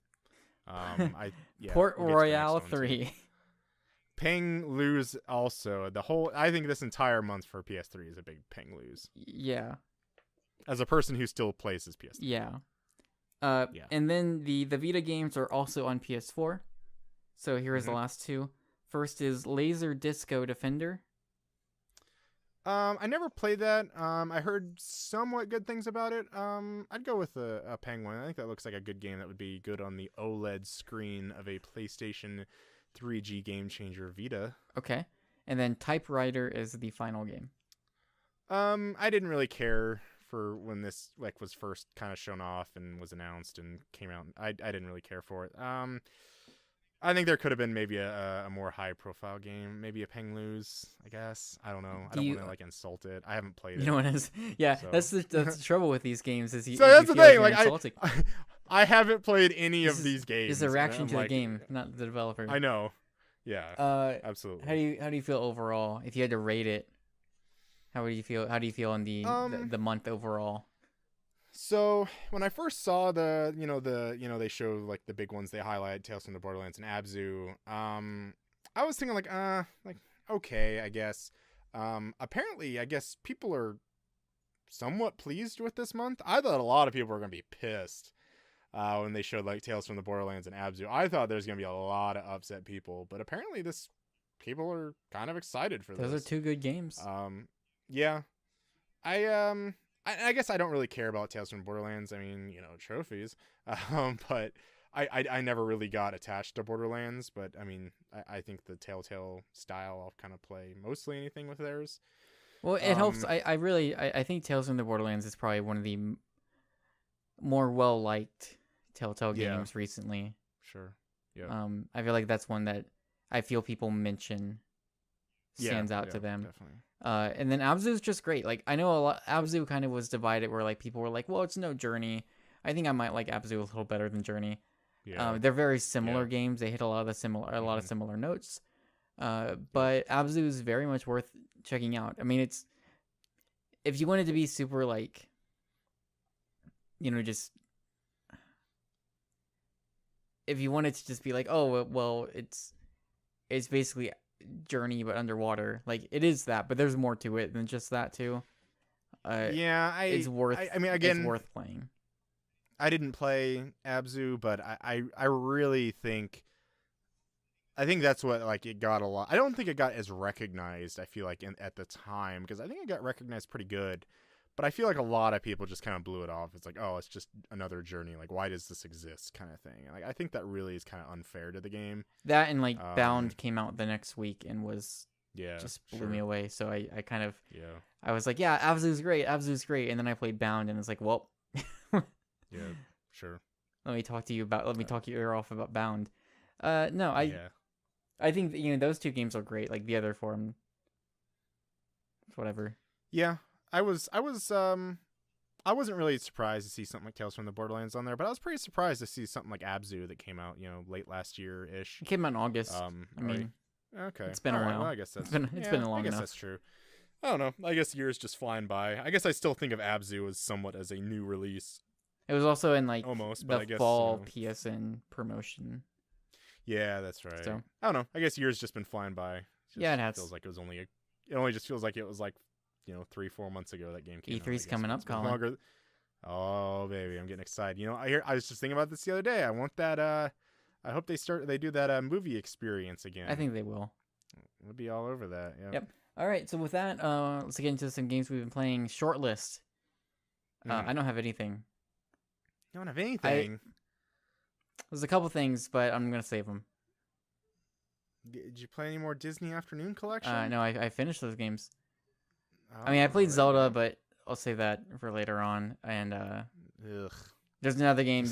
Port Royale 3. Paying lose also. I think this entire month for PS3 is a big paying lose. Yeah. As a person who still plays his PS3. Yeah. Yeah. And then the Vita games are also on PS4. So here's the last two. First is Laser Disco Defender. I never played that. I heard somewhat good things about it. I'd go with a Penguin. I think that looks like a good game that would be good on the OLED screen of a PlayStation 3G Game Changer Vita. Okay. And then Typewriter is the final game. I didn't really care for when this was first kind of shown off and was announced and came out. I didn't really care for it. I think there could have been maybe a more high-profile game, maybe a Penglose, I guess. I don't know. I don't want to insult it. I haven't played it. You know what it is? Yeah, so. That's the trouble with these games is you. So that's the thing. I haven't played any of these games. It's a reaction to the game, not the developer. I know. Yeah. Absolutely. How do you feel overall? If you had to rate it, how do you feel? How do you feel on the month overall? So when I first saw they show the big ones they highlight, Tales from the Borderlands and Abzu, I was thinking okay, I guess. Apparently, I guess people are somewhat pleased with this month. I thought a lot of people were gonna be pissed when they showed Tales from the Borderlands and Abzu. I thought there's gonna be a lot of upset people, but apparently people are kind of excited for this. Those are two good games. Yeah. I guess I don't really care about Tales from Borderlands. I mean, trophies. But I never really got attached to Borderlands. But I mean, I think the Telltale style, I'll kind of play mostly anything with theirs. Well, it helps. I think Tales from the Borderlands is probably one of the more well-liked Telltale games recently. Sure. Yeah. I feel like that's one that I feel people mention stands out to them. Definitely. And then Abzu is just great. I know Abzu kind of was divided where people were like, well, it's no Journey. I think I might like Abzu a little better than Journey. Yeah. They're very similar games. They hit a lot of similar notes. But Abzu is very much worth checking out. I mean, it's if you wanted to be super just if you wanted to just be oh well, it's basically Journey but underwater. It is that, but there's more to it than just that too. It's worth. I mean, again, it's worth playing. I didn't play Abzu, but I really think that's what it got a lot. I don't think it got as recognized. I feel at the time, because I think it got recognized pretty good, but I feel a lot of people just kind of blew it off. It's oh, it's just another Journey. Why does this exist, kind of thing. And I think that really is kind of unfair to the game. That and Bound came out the next week and was just blew me away. So I kind of I was Abzu's great, and then I played Bound and it's well. Yeah, sure. Let me talk your ear off about Bound. No, I think those two games are great. The other form, whatever. Yeah. I wasn't really surprised to see something like Tales from the Borderlands on there, but I was pretty surprised to see something like Abzu that came out, late last year-ish. It came out in August. I mean, okay. It's been a while. Well, I guess that's been long enough. I guess that's true. I don't know. I guess years just flying by. I guess I still think of Abzu as somewhat as a new release. It was also in almost, the but I guess, fall PSN promotion. Yeah, that's right. So I don't know. I guess years just been flying by. It has. Feels like it was it only just feels like it was 3-4 months ago that game came out. E3's coming up, Collin. Oh, baby, I'm getting excited. I was just thinking about this the other day. I want that. I hope they do that movie experience again. I think they will. We'll be all over that. Yep. All right. So with that, let's get into some games we've been playing. Shortlist. I don't have anything. You don't have anything? There's a couple things, but I'm gonna save them. Did you play any more Disney Afternoon Collection? No, I finished those games. I mean, I played Zelda, but I'll save that for later on. And there's another game.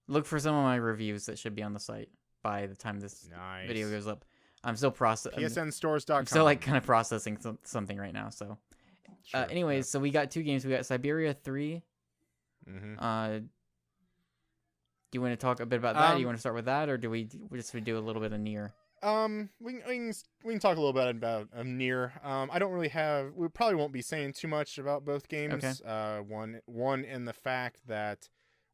Look for some of my reviews that should be on the site by the time this video goes up. I'm still processing. PSNStores.com. I'm still kind of processing something right now. So, sure, anyways, so we got two games. We got Syberia 3. Mm-hmm. Do you want to talk a bit about that? Do you want to start with that, or do we just do a little bit of NieR? We can talk a little bit about NieR. I don't really have. We probably won't be saying too much about both games. Okay. One in the fact that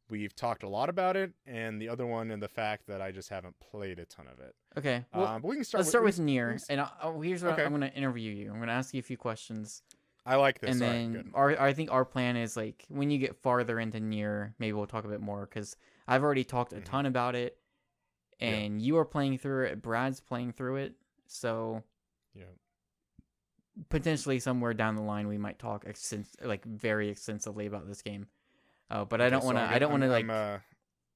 we've talked a lot about it, and the other one in the fact that I just haven't played a ton of it. Okay. Well, but we can start. Let's start with NieR, and here's what okay. I'm going to interview you. I'm going to ask you a few questions. I like this. And All then right, good. I think our plan is like when you get farther into NieR, maybe we'll talk a bit more because I've already talked a ton about it, Yeah. and you are playing through it. Brad's playing through it, so Yeah. potentially somewhere down the line we might talk very extensively about this game. But I Okay, don't want to. I don't want to like. I'm,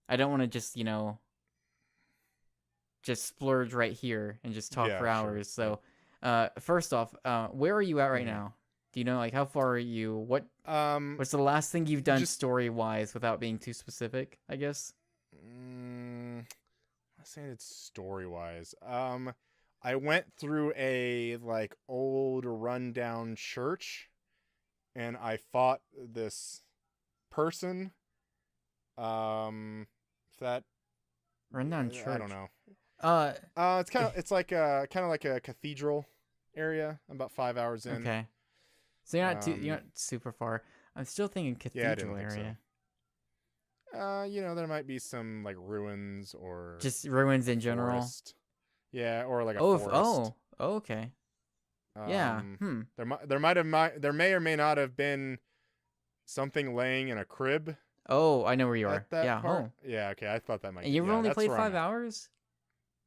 I don't want to just just splurge right here and just talk Yeah, for sure. hours. So, first off, where are you at right Mhm. now? Do you know like how far are you? What's the last thing you've done just story wise without being too specific? I guess. let's say it's story wise. I went through a like old rundown church, and I fought this person. That Rundown church. I don't know. Uh, It's like a cathedral area. I'm about 5 hours in. okay. So you're not super far. I'm still thinking Yeah, I cathedral didn't think area. So. There might be some like ruins or Just ruins in general. forest. Yeah, or like a Oh, forest. Okay. Yeah. There may or may not have been something laying in a crib Oh, I know where you are. at that Yeah. part. Oh. Yeah, okay, I thought that might. And you've yeah, only that's played where I'm 5 at. hours?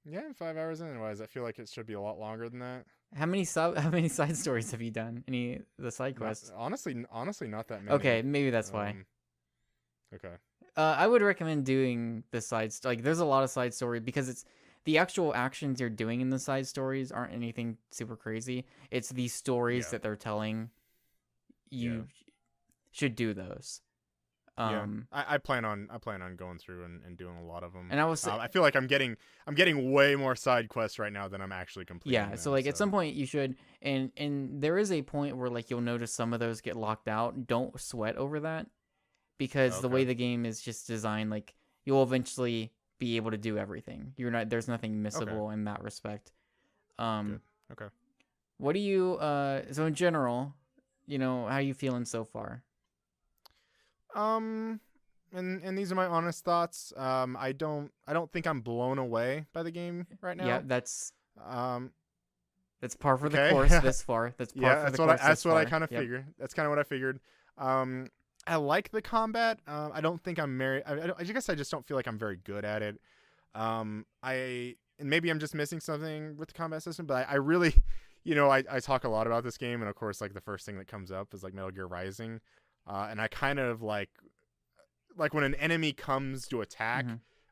Yeah, I'm 5 hours in. Otherwise, I feel like it should be a lot longer than that. How many side stories have you done? Any of the side quests? Honestly, not that many. Okay, maybe that's why. Okay. I would recommend doing the like there's a lot of side story because it's the actual actions you're doing in the side stories aren't anything super crazy. It's these stories that they're telling. You should do those. I plan on going through and doing a lot of them. And I feel like I'm getting way more side quests right now than I'm actually completing. Yeah, them, so like at some point you should, and there is a point where like you'll notice some of those get locked out. Don't sweat over that, because the way the game is just designed, like you'll eventually be able to do everything. There's nothing missable in that respect. Good. Okay. What do you so in general, how are you feeling so far? And these are my honest thoughts. I don't think I'm blown away by the game right now. Yeah, that's par for okay. the course this far. That's par for the course. That's what I kind of Yep. figured. That's kind of what I figured. I like the combat. I don't think I'm I guess I just don't feel like I'm very good at it. And maybe I'm just missing something with the combat system, but I really, I talk a lot about this game, and of course, like the first thing that comes up is like Metal Gear Rising, and I kind of like when an enemy comes to attack,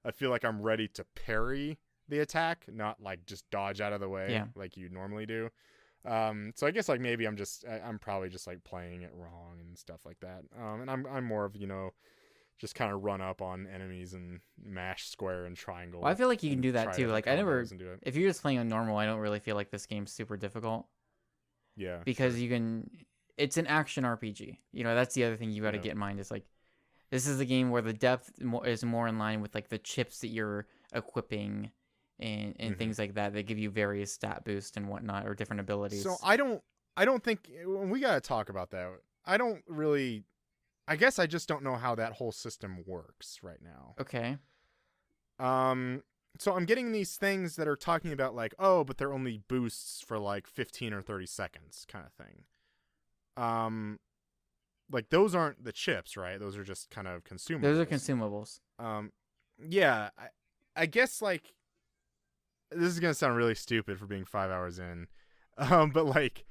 I feel like I'm ready to parry the attack, not like just dodge out of the way like you normally do. So I guess like maybe I'm probably just like playing it wrong and stuff like that. And I'm more of, just kind of run up on enemies and mash square and triangle. Well, I feel like you can do that too. Like if you're just playing on normal, I don't really feel like this game's super difficult. Yeah. Because it's an action RPG. That's the other thing you got to get in mind is like, this is a game where the depth is more in line with like the chips that you're equipping and things like that. They give you various stat boosts and whatnot, or different abilities. So I don't think we got to talk about that. I guess I just don't know how that whole system works right now. Okay. So I'm getting these things that are talking about like, oh, but they're only boosts for like 15 or 30 seconds kind of thing. Like those aren't the chips, right? Those are just kind of consumables. Those are consumables. Yeah, I guess like this is gonna sound really stupid for being 5 hours in, but like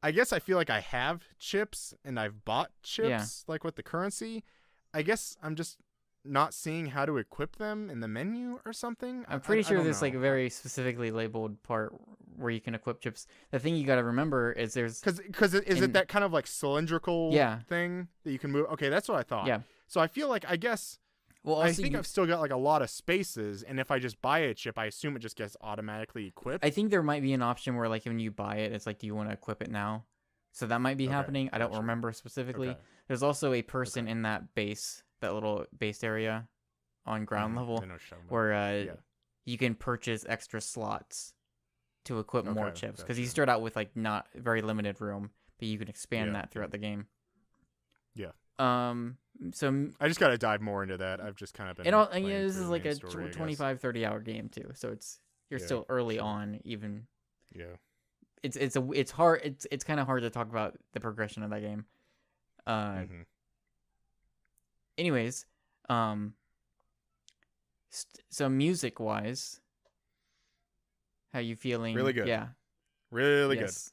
I guess I feel like I have chips and I've bought chips like with the currency. I guess I'm just not seeing how to equip them in the menu or something. I'm pretty sure there's like a very specifically labeled part where you can equip chips. The thing you got to remember is there's because is it that kind of like cylindrical thing that you can move? Okay, that's what I thought. Yeah. So I feel like I think I've still got like a lot of spaces, and if I just buy a chip, I assume it just gets automatically equipped. I think there might be an option where like when you buy it, it's like, do you want to equip it now? So that might be happening. I don't remember specifically. Okay. There's also a person in that little base area on ground level where you can purchase extra slots to equip more chips, because you start out with like not very limited room, but you can expand that throughout the game. Yeah. So I just gotta dive more into that. I've just kind of been. This is like a 25-30 hour game too, so you're still early on even. Yeah. it's hard. It's kind of hard to talk about the progression of that game. Anyways, so music wise, how you feeling? Really good. Yeah. Really yes.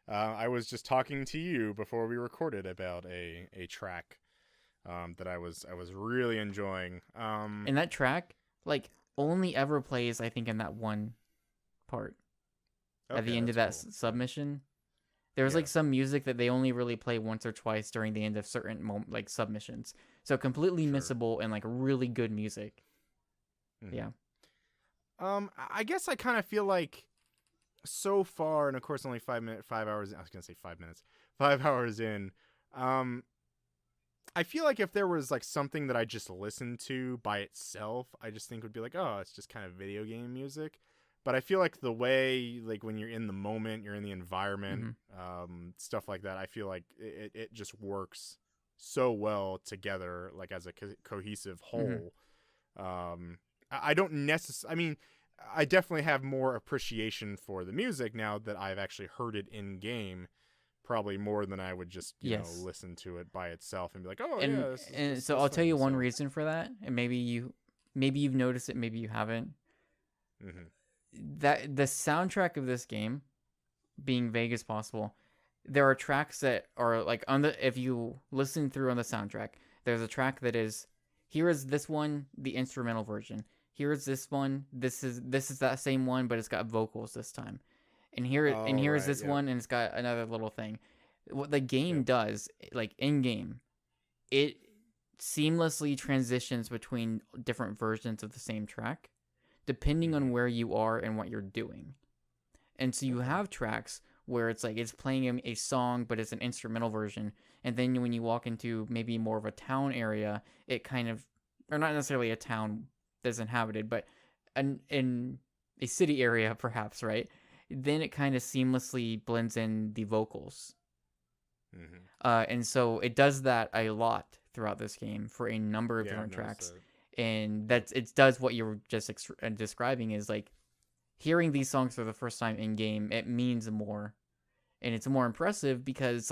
good. I was just talking to you before we recorded about a track that I was really enjoying. And that track, like, only ever plays, I think, in that one part. At the end of that submission. There's like some music that they only really play once or twice during the end of certain like submissions. So completely missable and like really good music. Mm-hmm. Yeah. I guess I kind of feel like so far, and of course only 5 hours. I was gonna say 5 minutes. 5 hours in. I feel like if there was like something that I just listened to by itself, I just think would be like, oh, it's just kind of video game music. But I feel like the way, like when you're in the moment, you're in the environment, stuff like that, I feel like it just works so well together, like as a cohesive whole. I don't necessarily, I mean, I definitely have more appreciation for the music now that I've actually heard it in game, probably more than I would just, you know, listen to it by itself and be like, oh, yeah. So I'll tell you one reason for that, and maybe you've noticed it, maybe you haven't. That the soundtrack of this game, being vague as possible, there are tracks that are like if you listen through on the soundtrack, there's a track that is, here is this one, the instrumental version. Here is this one. This is that same one, but it's got vocals this time. And here is this one, and it's got another little thing. What the game does, like in game, it seamlessly transitions between different versions of the same track, depending on where you are and what you're doing. And so you have tracks where it's like it's playing a song, but it's an instrumental version. And then when you walk into maybe more of a town area, it kind of, or not necessarily a town that's inhabited, but in a city area perhaps, right? Then it kind of seamlessly blends in the vocals. And so it does that a lot throughout this game for a number of different tracks. And it does what you were just describing, is like hearing these songs for the first time in game, it means more, and it's more impressive because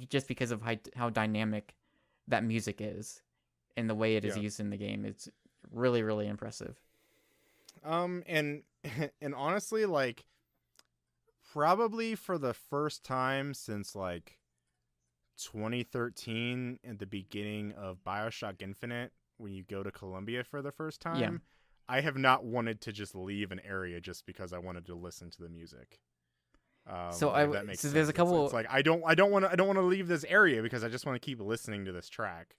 just because of how dynamic that music is and the way it is used in the game. It's really, really impressive. And honestly, like probably for the first time since like 2013 at the beginning of BioShock Infinite, when you go to Columbia for the first time, I have not wanted to just leave an area just because I wanted to listen to the music. So that makes sense. There's a couple. It's like I don't want to leave this area because I just want to keep listening to this track.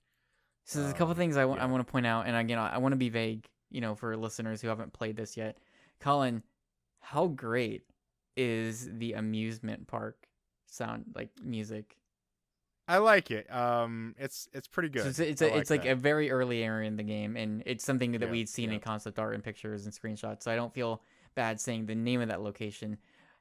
So there's a couple things I want to point out, and again, I want to be vague, for listeners who haven't played this yet. Collin, how great is the amusement park sound, like music? I like it. It's pretty good. So it's like a very early area in the game, and it's something that we'd seen in concept art and pictures and screenshots. So I don't feel bad saying the name of that location.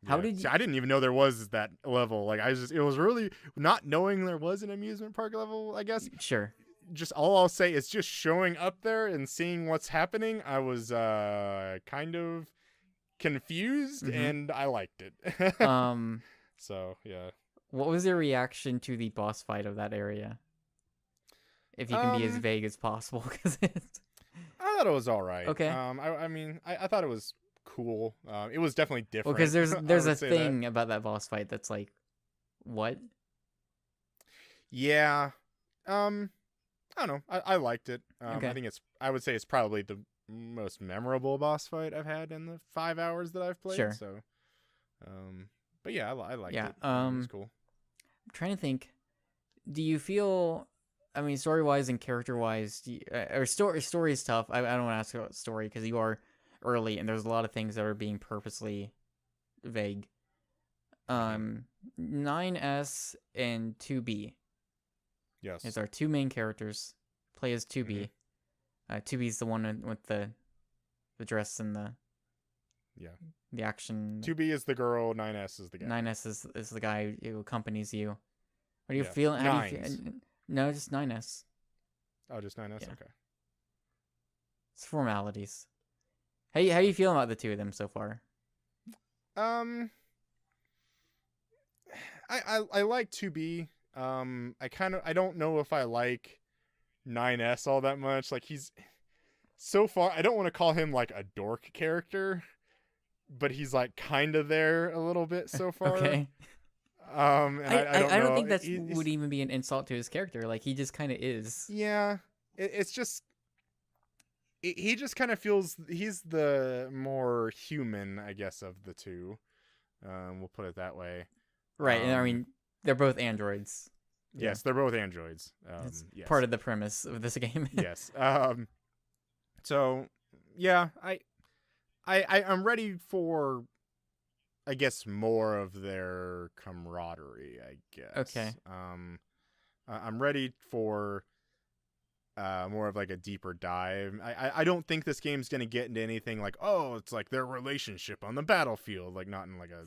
How did you... See, I didn't even know there was that level. Like it was really not knowing there was an amusement park level, I guess. Sure. Just all I'll say is just showing up there and seeing what's happening. I was kind of confused, and I liked it. So yeah. What was your reaction to the boss fight of that area? If you can be as vague as possible, because I thought it was all right. Okay. I mean, I thought it was cool. It was definitely different. Well, because there's a thing about that boss fight that's like, what? Yeah. I don't know. I liked it. Okay. I would say it's probably the most memorable boss fight I've had in the 5 hours that I've played. Sure. So, but yeah, I liked it. It was cool. I'm trying to think. Do you feel? I mean, story wise and character wise, or story is tough. I don't want to ask about story because you are early and there's a lot of things that are being purposely vague. 9S and 2B. Yes. Is our two main characters. Play as 2B. 2B is the one with the dress and the action. 2B is the girl. 9S is the guy. 9S is the guy who accompanies you. What are you feeling? How do you feel? No, just 9S. Oh, just 9S. Yeah. Okay. It's formalities. How you feeling about the two of them so far? I like 2B. I don't know if I like 9S all that much. Like he's so far, I don't want to call him like a dork character, but he's like kind of there a little bit so far. Okay. And I don't know. think that would even be an insult to his character. Like he just kind of is. Yeah, it's just he just kind of feels he's the more human, I guess, of the two. We'll put it that way. Right, and I mean they're both androids. Yes, they're both androids. It's yes. part of the premise of this game. Yes. So yeah, I'm ready for, I guess, more of their camaraderie, I guess. Okay. I'm ready for more of like a deeper dive. I don't think this game's gonna get into anything like, oh, it's like their relationship on the battlefield, like not in like a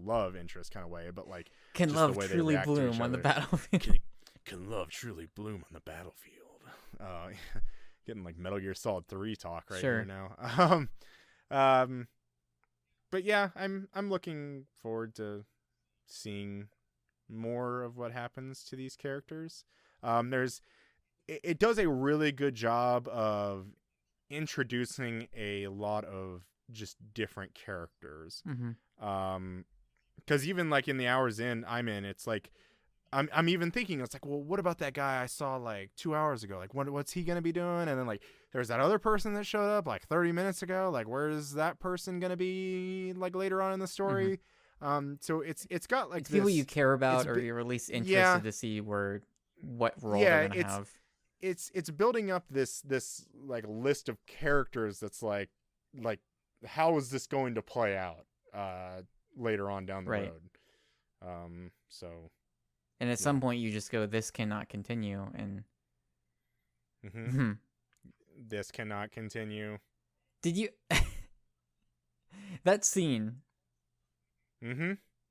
love interest kind of way, but like can love truly bloom on the battlefield. Can love truly bloom on the battlefield. Getting like Metal Gear Solid 3 talk right here now. But yeah, I'm looking forward to seeing more of what happens to these characters. It does a really good job of introducing a lot of just different characters. Mm-hmm. Because even like in the hours I'm in, it's like I'm even thinking, it's like, well, what about that guy I saw like 2 hours ago? Like, what's he gonna be doing? And then like, there's that other person that showed up like 30 minutes ago. Like, where's that person gonna be like later on in the story? Mm-hmm. So it's got like it's people you care about, or you're at least interested to see what role they're gonna have. It's building up this like list of characters that's like how is this going to play out later on down the road. So. And at some point, you just go, "This cannot continue," and this cannot continue. Did you that scene?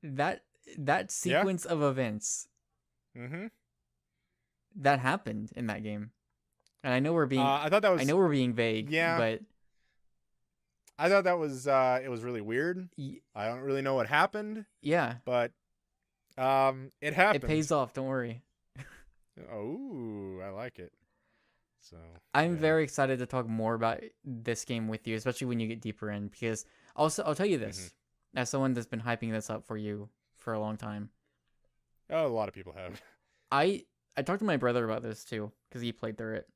That sequence of events. That happened in that game, and I know we're being. I know we're being vague. Yeah, but I thought that was it was really weird. I don't really know what happened. Yeah, but. It happened. It pays off. Don't worry. Oh, I like it. So I'm very excited to talk more about this game with you, especially when you get deeper in. Because I'll tell you this, as someone that's been hyping this up for you for a long time. Oh, a lot of people have. I talked to my brother about this too, because he played through it.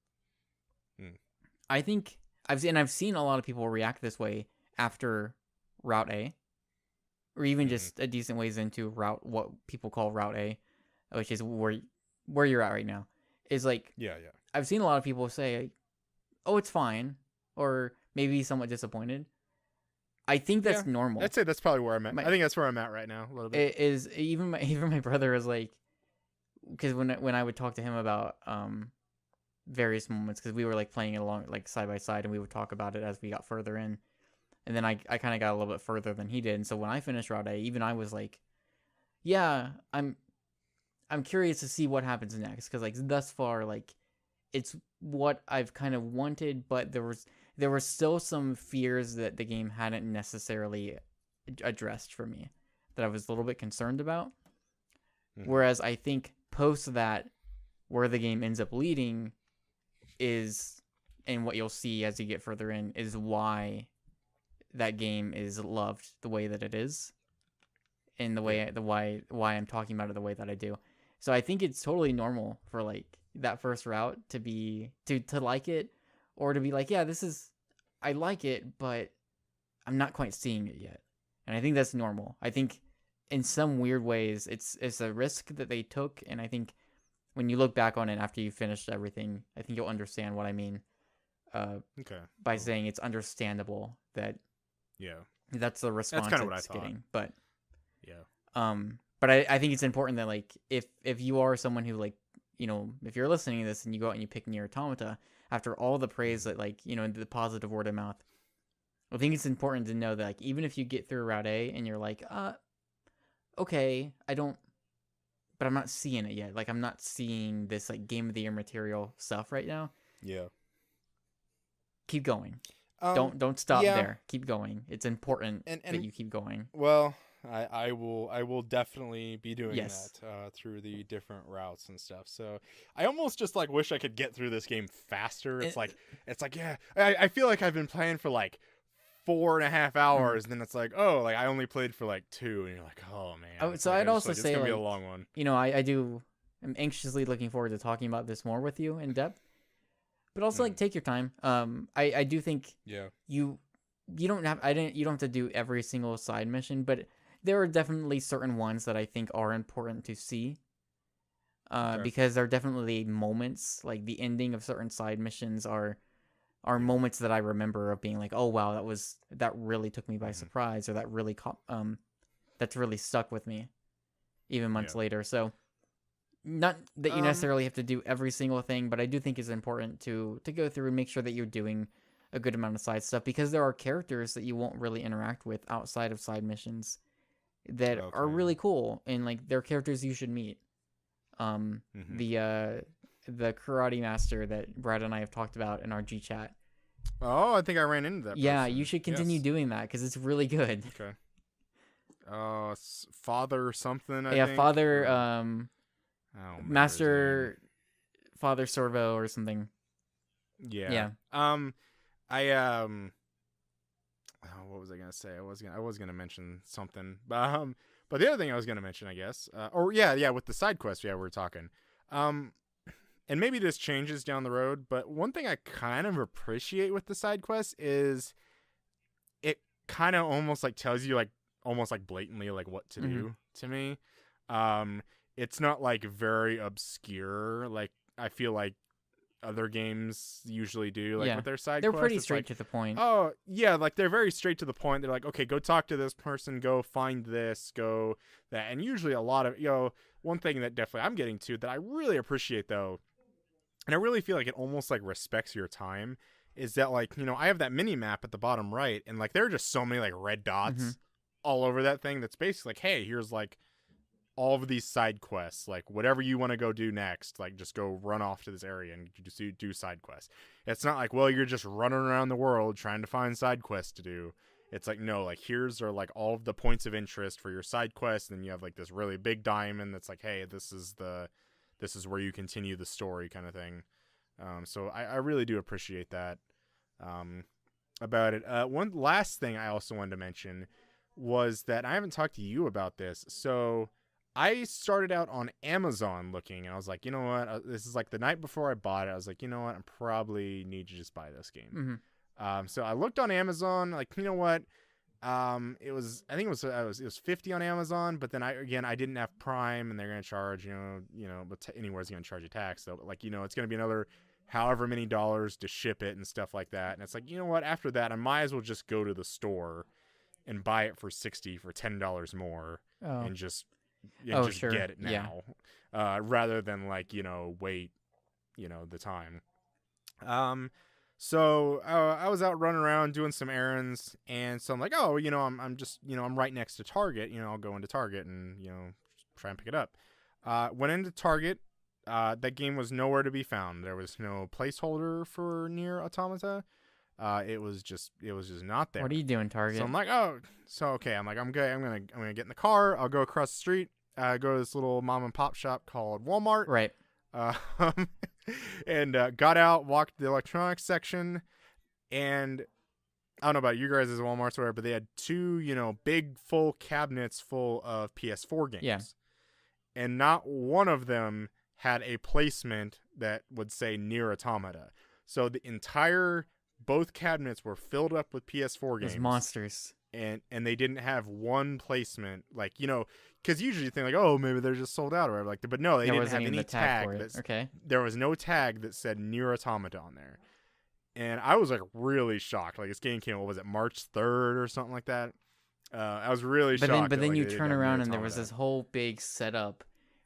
I think I've seen a lot of people react this way after Route A. Or even just a decent ways into what people call Route A, which is where you're at right now. Is like I've seen a lot of people say, "Oh, it's fine," or maybe somewhat disappointed. I think that's normal. I'd say that's probably where I'm at. I think that's where I'm at right now a little bit. It is even my brother is like, because when I would talk to him about various moments, because we were like playing it along like side by side, and we would talk about it as we got further in. And then I kind of got a little bit further than he did. And so when I finished Route A, even I was like, yeah, I'm curious to see what happens next. Because like thus far, like it's what I've kind of wanted, but there were still some fears that the game hadn't necessarily addressed for me that I was a little bit concerned about. Whereas I think post that, where the game ends up leading is, and what you'll see as you get further in, is why that game is loved the way that it is, and why I'm talking about it the way that I do. So I think it's totally normal for like that first route to be to like it, or to be like, yeah, I like it, but I'm not quite seeing it yet. And I think that's normal. I think in some weird ways it's a risk that they took, and I think when you look back on it after you finished everything, I think you'll understand what I mean. By saying it's understandable that. Yeah, that's the response. That's kind of what I thought. Getting, but but I think it's important that like if you are someone who like if you're listening to this and you go out and you pick NieR Automata after all the praise that like the positive word of mouth, I think it's important to know that like even if you get through Route A and you're like okay, but I'm not seeing it yet. Like I'm not seeing this like Game of the Year material stuff right now. Yeah. Keep going. Don't stop there. Keep going. It's important that you keep going. Well, I will definitely be doing Yes. that through the different routes and stuff. So I almost just like wish I could get through this game faster. It's like yeah, I feel like I've been playing for like 4.5 hours, and then it's like, oh, like I only played for like 2, and you're like, oh man. So like, I'd also it's say gonna like, be a long one. I'm anxiously looking forward to talking about this more with you in depth. But also like take your time. I do think you don't have to do every single side mission, but there are definitely certain ones that I think are important to see. Because there are definitely moments, like the ending of certain side missions are moments that I remember of being like, oh wow, that really took me by surprise, or that really that's really stuck with me even months later. So not that you necessarily have to do every single thing, but I do think it's important to go through and make sure that you're doing a good amount of side stuff, because there are characters that you won't really interact with outside of side missions that are really cool, and like they're characters you should meet. The karate master that Brad and I have talked about in our G chat. Oh, I think I ran into that. Yeah, person. you should continue doing that because it's really good. Okay. Father something. I think. Father. Master. Father Servo or something. Yeah. What was I gonna say? I was gonna mention something. But the other thing I was gonna mention, I guess, with the side quest, we were talking. And maybe this changes down the road, but one thing I kind of appreciate with the side quest is it kind of almost like tells you like almost like blatantly like what to do to me. It's not like very obscure like I feel like other games usually do, like with their side quests. They're pretty straight to the point. Oh, yeah, like they're very straight to the point. They're like, okay, go talk to this person, go find this, go that. And usually a lot of, one thing that definitely I'm getting to that I really appreciate though, and I really feel like it almost like respects your time, is that like, I have that mini map at the bottom right, and like there are just so many like red dots all over that thing that's basically like, hey, here's like all of these side quests, like whatever you want to go do next, like just go run off to this area and just do side quests. It's not like, well, you're just running around the world trying to find side quests to do. It's like, no, like here's are like all of the points of interest for your side quest, and then you have like this really big diamond that's like, hey, this is where you continue the story kind of thing. So I really do appreciate that about it. One last thing I also wanted to mention was that I haven't talked to you about this. So I started out on Amazon looking, and I was like, you know what? This is like the night before I bought it. I was like, you know what? I probably need to just buy this game. So I looked on Amazon, like, you know what? It was 50 on Amazon, but then I didn't have Prime, and they're gonna charge, but anywhere's gonna charge a tax. So like, it's gonna be another however many dollars to ship it and stuff like that. And it's like, you know what? After that, I might as well just go to the store and buy it for $10 more, and just get it now, rather than like, wait, the time. So I was out running around doing some errands, and so I'm like, oh, I'm just, I'm right next to Target, I'll go into Target and, try and pick it up. Went into Target. That game was nowhere to be found. There was no placeholder for NieR Automata. It was just not there. What are you doing, Target? So I'm like, I'm good. I'm gonna get in the car. I'll go across the street. Go to this little mom and pop shop called Walmart. Right. And got out, walked the electronics section, and I don't know about you guys as Walmart's or whatever, but they had 2, big full cabinets full of PS4 games. Yeah. And not one of them had a placement that would say NieR Automata. So both cabinets were filled up with PS4 games. Those monsters. And they didn't have one placement, like, because usually you think like, oh, maybe they're just sold out or whatever. Like, but no, they didn't have any tag. There was no tag that said NieR Automata on there, and I was like really shocked. Like this game came, what was it, March 3rd or something like that? I was really shocked. But then you turn around and there was this whole big setup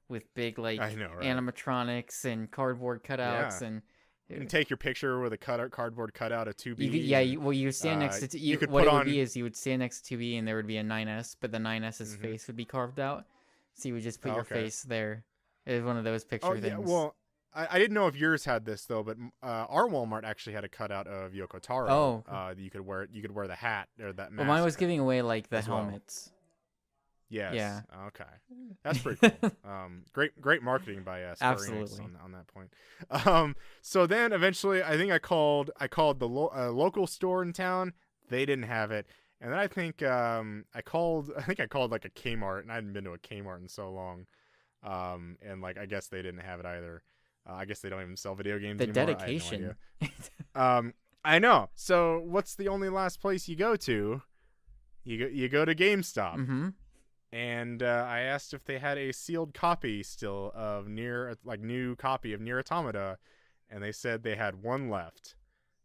with big like animatronics and cardboard cutouts and. You can take your picture with a cardboard cutout of 2B. You stand next to you could what it would be is you would stand next to 2B and there would be a 9S, but the 9S's face would be carved out, so you would just put your face there. It was one of those picture things. Yeah, well, I didn't know if yours had this though, but our Walmart actually had a cutout of Yoko Taro. Oh, you could wear the hat or that mask. Well, mine was giving away like the helmets. Yes. Yeah. Okay. That's pretty cool. Great marketing by Square Enix Absolutely. on that point. So then eventually, I think I called the local store in town. They didn't have it, and then I think I called like a Kmart, and I hadn't been to a Kmart in so long. And like I guess they didn't have it either. I guess they don't even sell video games The anymore. dedication. I had no idea. I know. So what's the only last place you go to? You go to GameStop. Mm-hmm. And I asked if they had a sealed copy still of new copy of NieR Automata, and they said they had one left,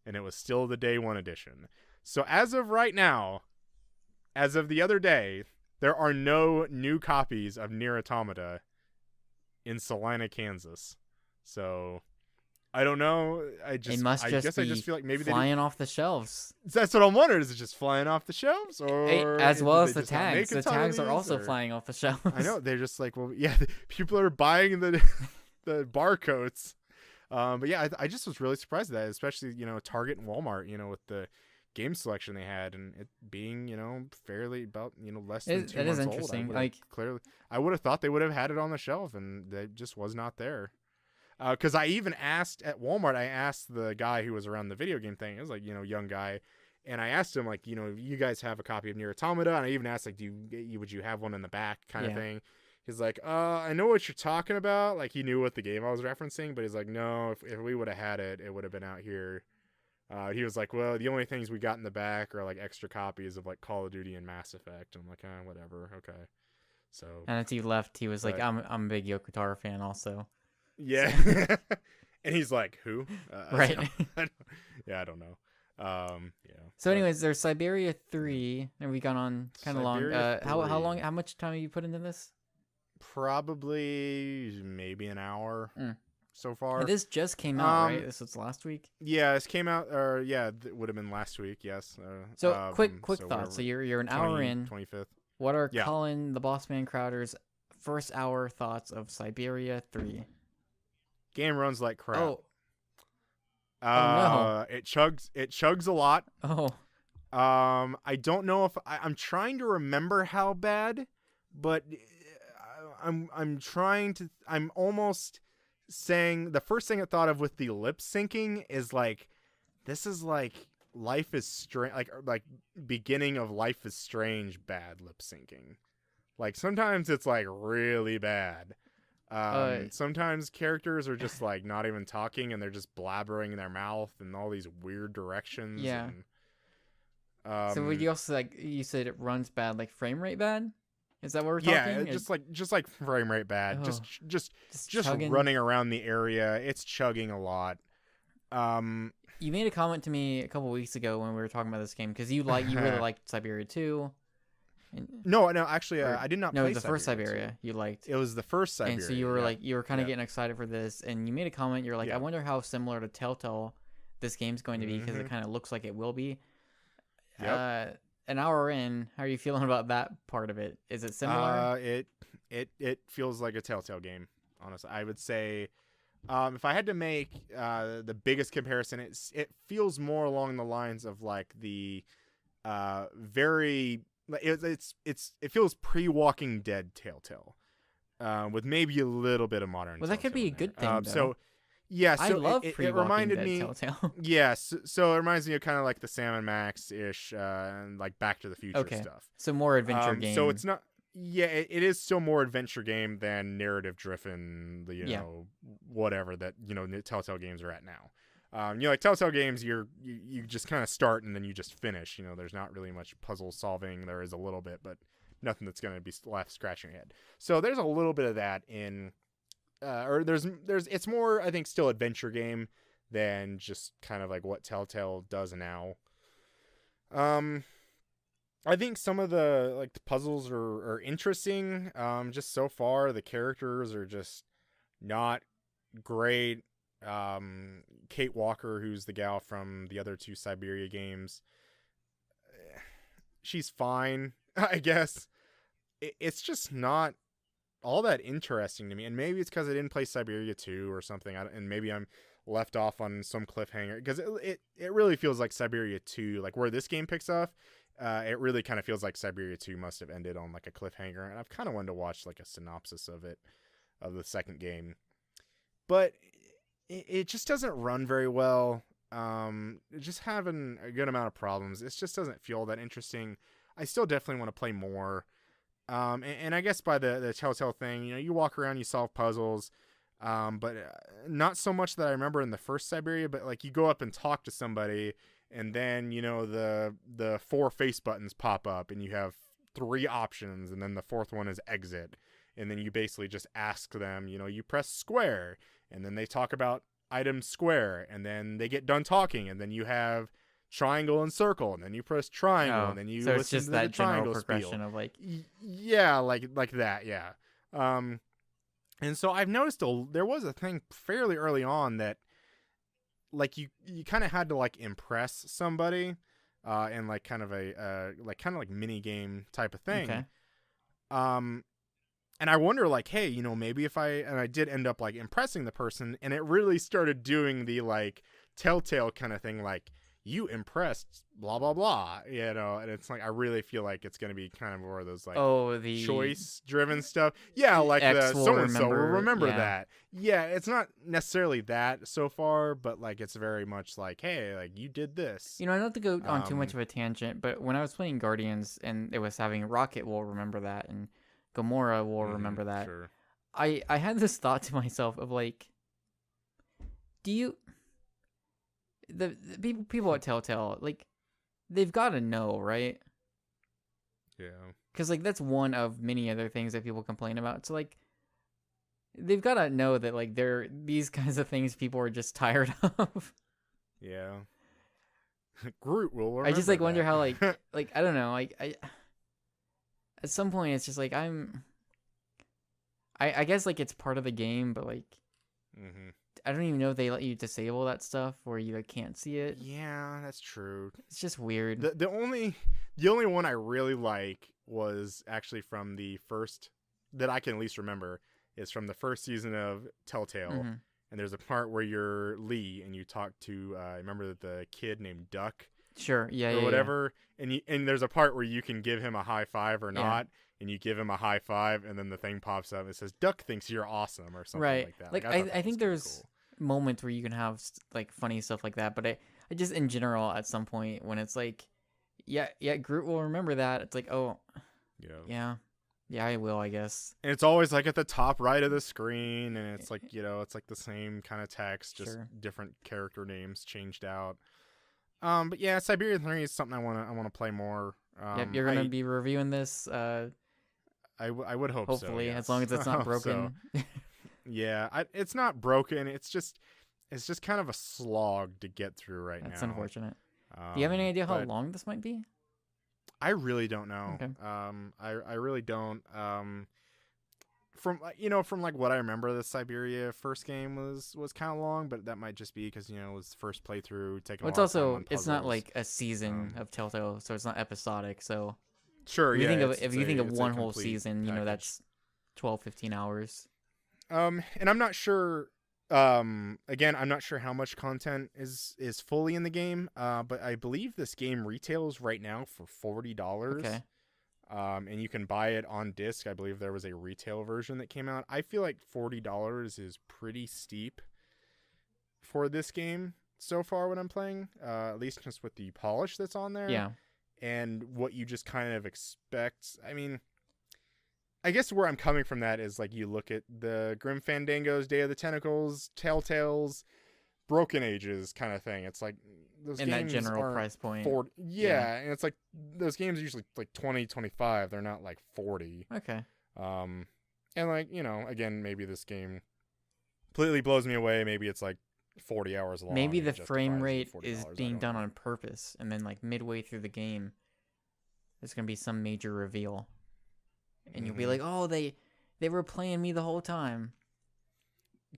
and it was still the day one edition. So as of right now, as of the other day, there are no new copies of NieR Automata in Salina, Kansas. So I don't know. I guess I just feel like maybe flying off the shelves. That's what I'm wondering. Is it just flying off the shelves, or As well as they the just not tags? make a The ton of tags are these, also or- flying off the shelves. I know they're just like, well, yeah, people are buying the barcodes. But yeah, I just was really surprised at that, especially Target and Walmart, with the game selection they had, and it being fairly about less than 2 That is months interesting. old. I would have thought they would have had it on the shelf, and it just was not there. Because I even asked at Walmart, I asked the guy who was around the video game thing. It was like, young guy. And I asked him, like, you guys have a copy of NieR Automata? And I even asked, like, would you have one in the back kind of thing? He's like, I know what you're talking about. Like, he knew what the game I was referencing, but he's like, no, if we would have had it, it would have been out here. He was like, well, the only things we got in the back are, like, extra copies of, like, Call of Duty and Mass Effect. I'm like, whatever, okay. So. And as he left, he was like, I'm a big Yoko Taro fan also. Yeah. And he's like, who? Right. Yeah, I don't know. Yeah. So anyways, there's Syberia 3, and we got on kind of long. Syberia How 3. how much time have you put into this? Probably maybe an hour so far. This just came out, right? This was last week. Yeah, this came out, or yeah, it would have been last week. Yes. So quick thoughts. So you're an hour in. 25th. What are Collin, the Bossman Crowder's first hour thoughts of Syberia 3? Game runs like crap. Oh. No. It chugs a lot. Oh. I don't know if I'm trying to remember how bad, but I'm almost saying the first thing I thought of with the lip syncing is like, this is like Life is Strange, like beginning of Life is Strange bad lip syncing. Like sometimes it's like really bad. Sometimes characters are just like not even talking and they're just blabbering in their mouth in all these weird directions. Yeah. And, so would you also you said it runs bad, like frame rate bad? Is that what we're talking? Yeah, just like frame rate bad. Oh. Just chugging. running around the area. It's chugging a lot. You made a comment to me a couple weeks ago when we were talking about this game because you really liked Syberia 2. No, actually, I did not play the first Syberia 2. you liked. It was the first Syberia. And so you were kind of getting excited for this, and you made a comment. You're like, I wonder how similar to Telltale this game's going to be because it kind of looks like it will be. Yep. An hour in, how are you feeling about that part of it? Is it similar? It feels like a Telltale game. Honestly, I would say, if I had to make the biggest comparison, it feels more along the lines of like the very. It feels pre-Walking Dead Telltale, with maybe a little bit of modern. Well, that could be a good thing. So I love it pre-Walking reminded Dead me. Telltale. Yes, so it reminds me of kind of like the Sam and Max ish, and like Back to the Future stuff. So more adventure game. So it's not. Yeah, it is still more adventure game than narrative driven. Whatever that Telltale games are at now. Like Telltale games, you just kind of start and then you just finish. There's not really much puzzle solving. There is a little bit, but nothing that's going to be left scratching your head. So there's a little bit of that in, it's more, I think, still adventure game than just kind of like what Telltale does now. I think some of the puzzles are interesting. Just so far, the characters are just not great. Kate Walker, who's the gal from the other two Syberia games, she's fine, I guess. It's just not all that interesting to me, and maybe it's because I didn't play Syberia 2 or something, and maybe I'm left off on some cliffhanger, because it really feels like Syberia 2, like where this game picks up it really kind of feels like Syberia 2 must have ended on like a cliffhanger, and I've kind of wanted to watch like a synopsis of it, of the second game, but it just doesn't run very well. Just having a good amount of problems. It just doesn't feel that interesting. I still definitely want to play more. And I guess by the Telltale thing, you walk around, you solve puzzles, but not so much that I remember in the first Syberia, but like you go up and talk to somebody, and then the 4 face buttons pop up, and you have 3 options, and then the 4th one is exit, and then you basically just ask them, you press square, and then they talk about item square, and then they get done talking, and then you have triangle and circle, and then you press triangle, and then you so listen it's just to that the triangle general progression spiel. of like Yeah, like that, yeah. And so I've noticed there was a thing fairly early on that like you kind of had to like impress somebody in like kind of a like mini game type of thing. Okay. And I wonder, like, hey, maybe if I did end up like impressing the person, and it really started doing the like Telltale kind of thing, like you impressed blah blah blah, and it's like I really feel like it's gonna be kind of more of those like the choice driven stuff. Yeah, like X the will so and so will remember that. Yeah, it's not necessarily that so far, but like it's very much like, hey, like you did this. Not to go on too much of a tangent, but when I was playing Guardians and it was having Rocket will remember that and Gamora will remember that. Sure. I had this thought to myself of like, do you the people at Telltale, like, they've got to know, right? Yeah. Because like that's one of many other things that people complain about. So like, they've got to know that like these kinds of things people are just tired of. Yeah. Groot will remember I just like wonder that. how like I don't know, like I at some point it's just like I guess like it's part of the game, but like I don't even know if they let you disable that stuff where you like can't see it. Yeah, that's true. It's just weird. The only one I really like was actually from the first, that I can at least remember, is from the first season of Telltale. And there's a part where you're Lee and you talk to I remember the kid named Duck. Sure, or whatever. And there's a part where you can give him a high five or not, and you give him a high five, and then the thing pops up. It says Duck thinks you're awesome or something like that. Like I think there's moments where you can have like funny stuff like that, but I just in general at some point when it's like, yeah, Groot will remember that. It's like, oh, yeah, I will, I guess. And it's always like at the top right of the screen, and it's like it's like the same kind of text, just different character names changed out. But yeah, Syberia 3 is something I want to play more. Yep, you're gonna be reviewing this. I would hope hopefully, so, yes. as long as it's not broken. Yeah, it's not broken. It's just kind of a slog to get through right now. That's unfortunate. Do you have any idea how long this might be? I really don't know. Okay. I really don't. From like what I remember, the Syberia first game was kind of long, but that might just be because it was the first playthrough. Taking. It's also it's not like a season of Telltale, so it's not episodic. So sure, if you think of one whole season, package. That's 12-15 hours. And I'm not sure. Again, I'm not sure how much content is fully in the game. But I believe this game retails right now for $40. Okay. And you can buy it on disc. I believe there was a retail version that came out. I feel like $40 is pretty steep for this game so far when I'm playing. At least just with the polish that's on there. Yeah. And what you just kind of expect. I mean, I guess where I'm coming from that is like you look at the Grim Fandango's, Day of the Tentacles, Telltale's, Broken Ages kind of thing. It's like those in games that general aren't price point. Yeah, and it's like those games are usually like 20, 25. They're not like 40. Okay. And like, again, maybe this game completely blows me away. Maybe it's like 40 hours long. Maybe the frame rate is being done on purpose, and then like midway through the game, there's gonna be some major reveal, and you'll be like, "Oh, they were playing me the whole time."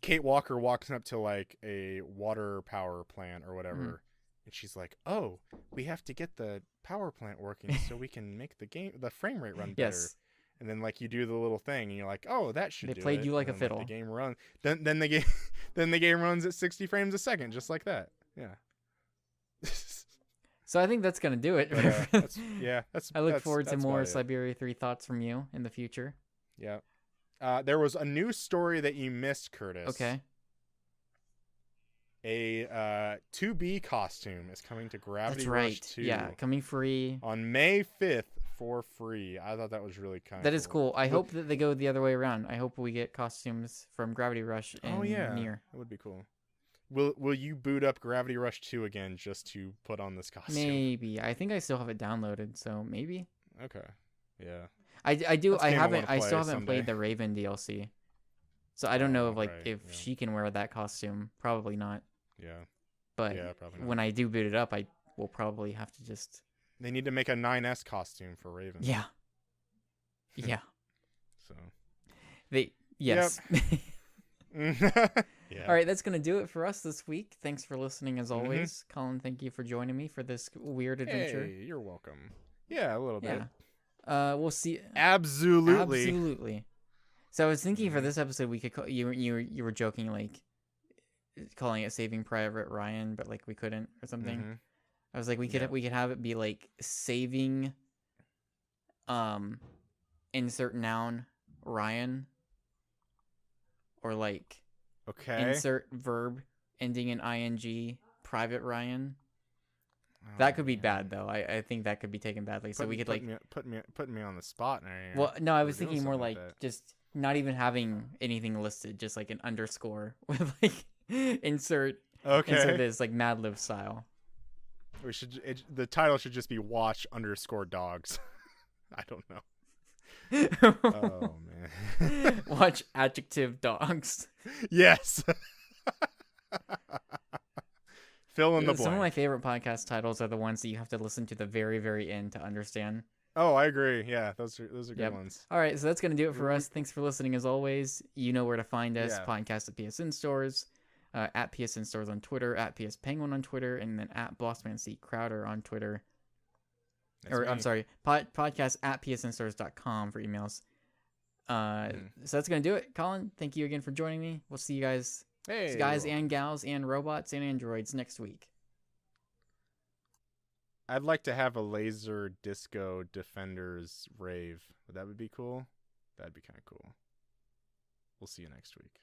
Kate Walker walks up to like a water power plant or whatever, and she's like, "Oh, we have to get the power plant working so we can make the frame rate run better." Yes. And then like you do the little thing, and you're like, "Oh, that should." They played you like a fiddle. Like, the game runs. Then the game runs at 60 frames a second, just like that. Yeah. So I think that's gonna do it. But, I look forward to that's more about it. Syberia 3 thoughts from you in the future. Yeah. There was a new story that you missed, Curtis. Okay. A 2B costume is coming to Gravity That's Rush right. 2. Yeah, coming free on May 5th for free. I thought that was really kind of That is cool. I hope that they go the other way around. I hope we get costumes from Gravity Rush and NieR. That would be cool. Will you boot up Gravity Rush 2 again just to put on this costume? Maybe. I think I still have it downloaded, so maybe. Okay. Yeah. I do. That's I a game haven't. wanna I play still haven't someday. played the Raven DLC, so I don't know if right, she can wear that costume. Probably not. Yeah. But Yeah, probably not. when I do boot it up, I will probably have to just. They need to make a 9S costume for Raven. Yeah. Yeah. So. Yes. Yeah. All right, that's gonna do it for us this week. Thanks for listening as always, Colin. Thank you for joining me for this weird adventure. Hey, you're welcome. Yeah, a little bit. Yeah. We'll see. Absolutely. Absolutely. So I was thinking for this episode we could call, you were joking like calling it Saving Private Ryan, but like we couldn't or something. Mm-hmm. I was like we could have it be like saving insert noun Ryan, or like insert verb ending in ing Private Ryan. That could be bad though. I think that could be taken badly. So we could like putting me on the spot now. Well, no, I was thinking more like just not even having anything listed, just like an underscore with like insert this like Mad Libs style. The title should just be watch_dogs. I don't know. Oh man. Watch Adjective dogs. Yes. Fill in the blank. Some of my favorite podcast titles are the ones that you have to listen to the very, very end to understand. Oh, I agree. Yeah, those are good ones. All right, so that's going to do it for us. Thanks for listening as always. You know where to find us. Podcast at PSNstores, at PSNstores on Twitter, at PSPenguin on Twitter, and then at BossmanCCrowder on Twitter. I'm sorry, podcast at PSNstores.com for emails. So that's going to do it. Colin, thank you again for joining me. We'll see you guys. Hey, guys and gals and robots and androids next week. I'd like to have a laser disco defenders rave. That would be cool. That'd be kind of cool. We'll see you next week.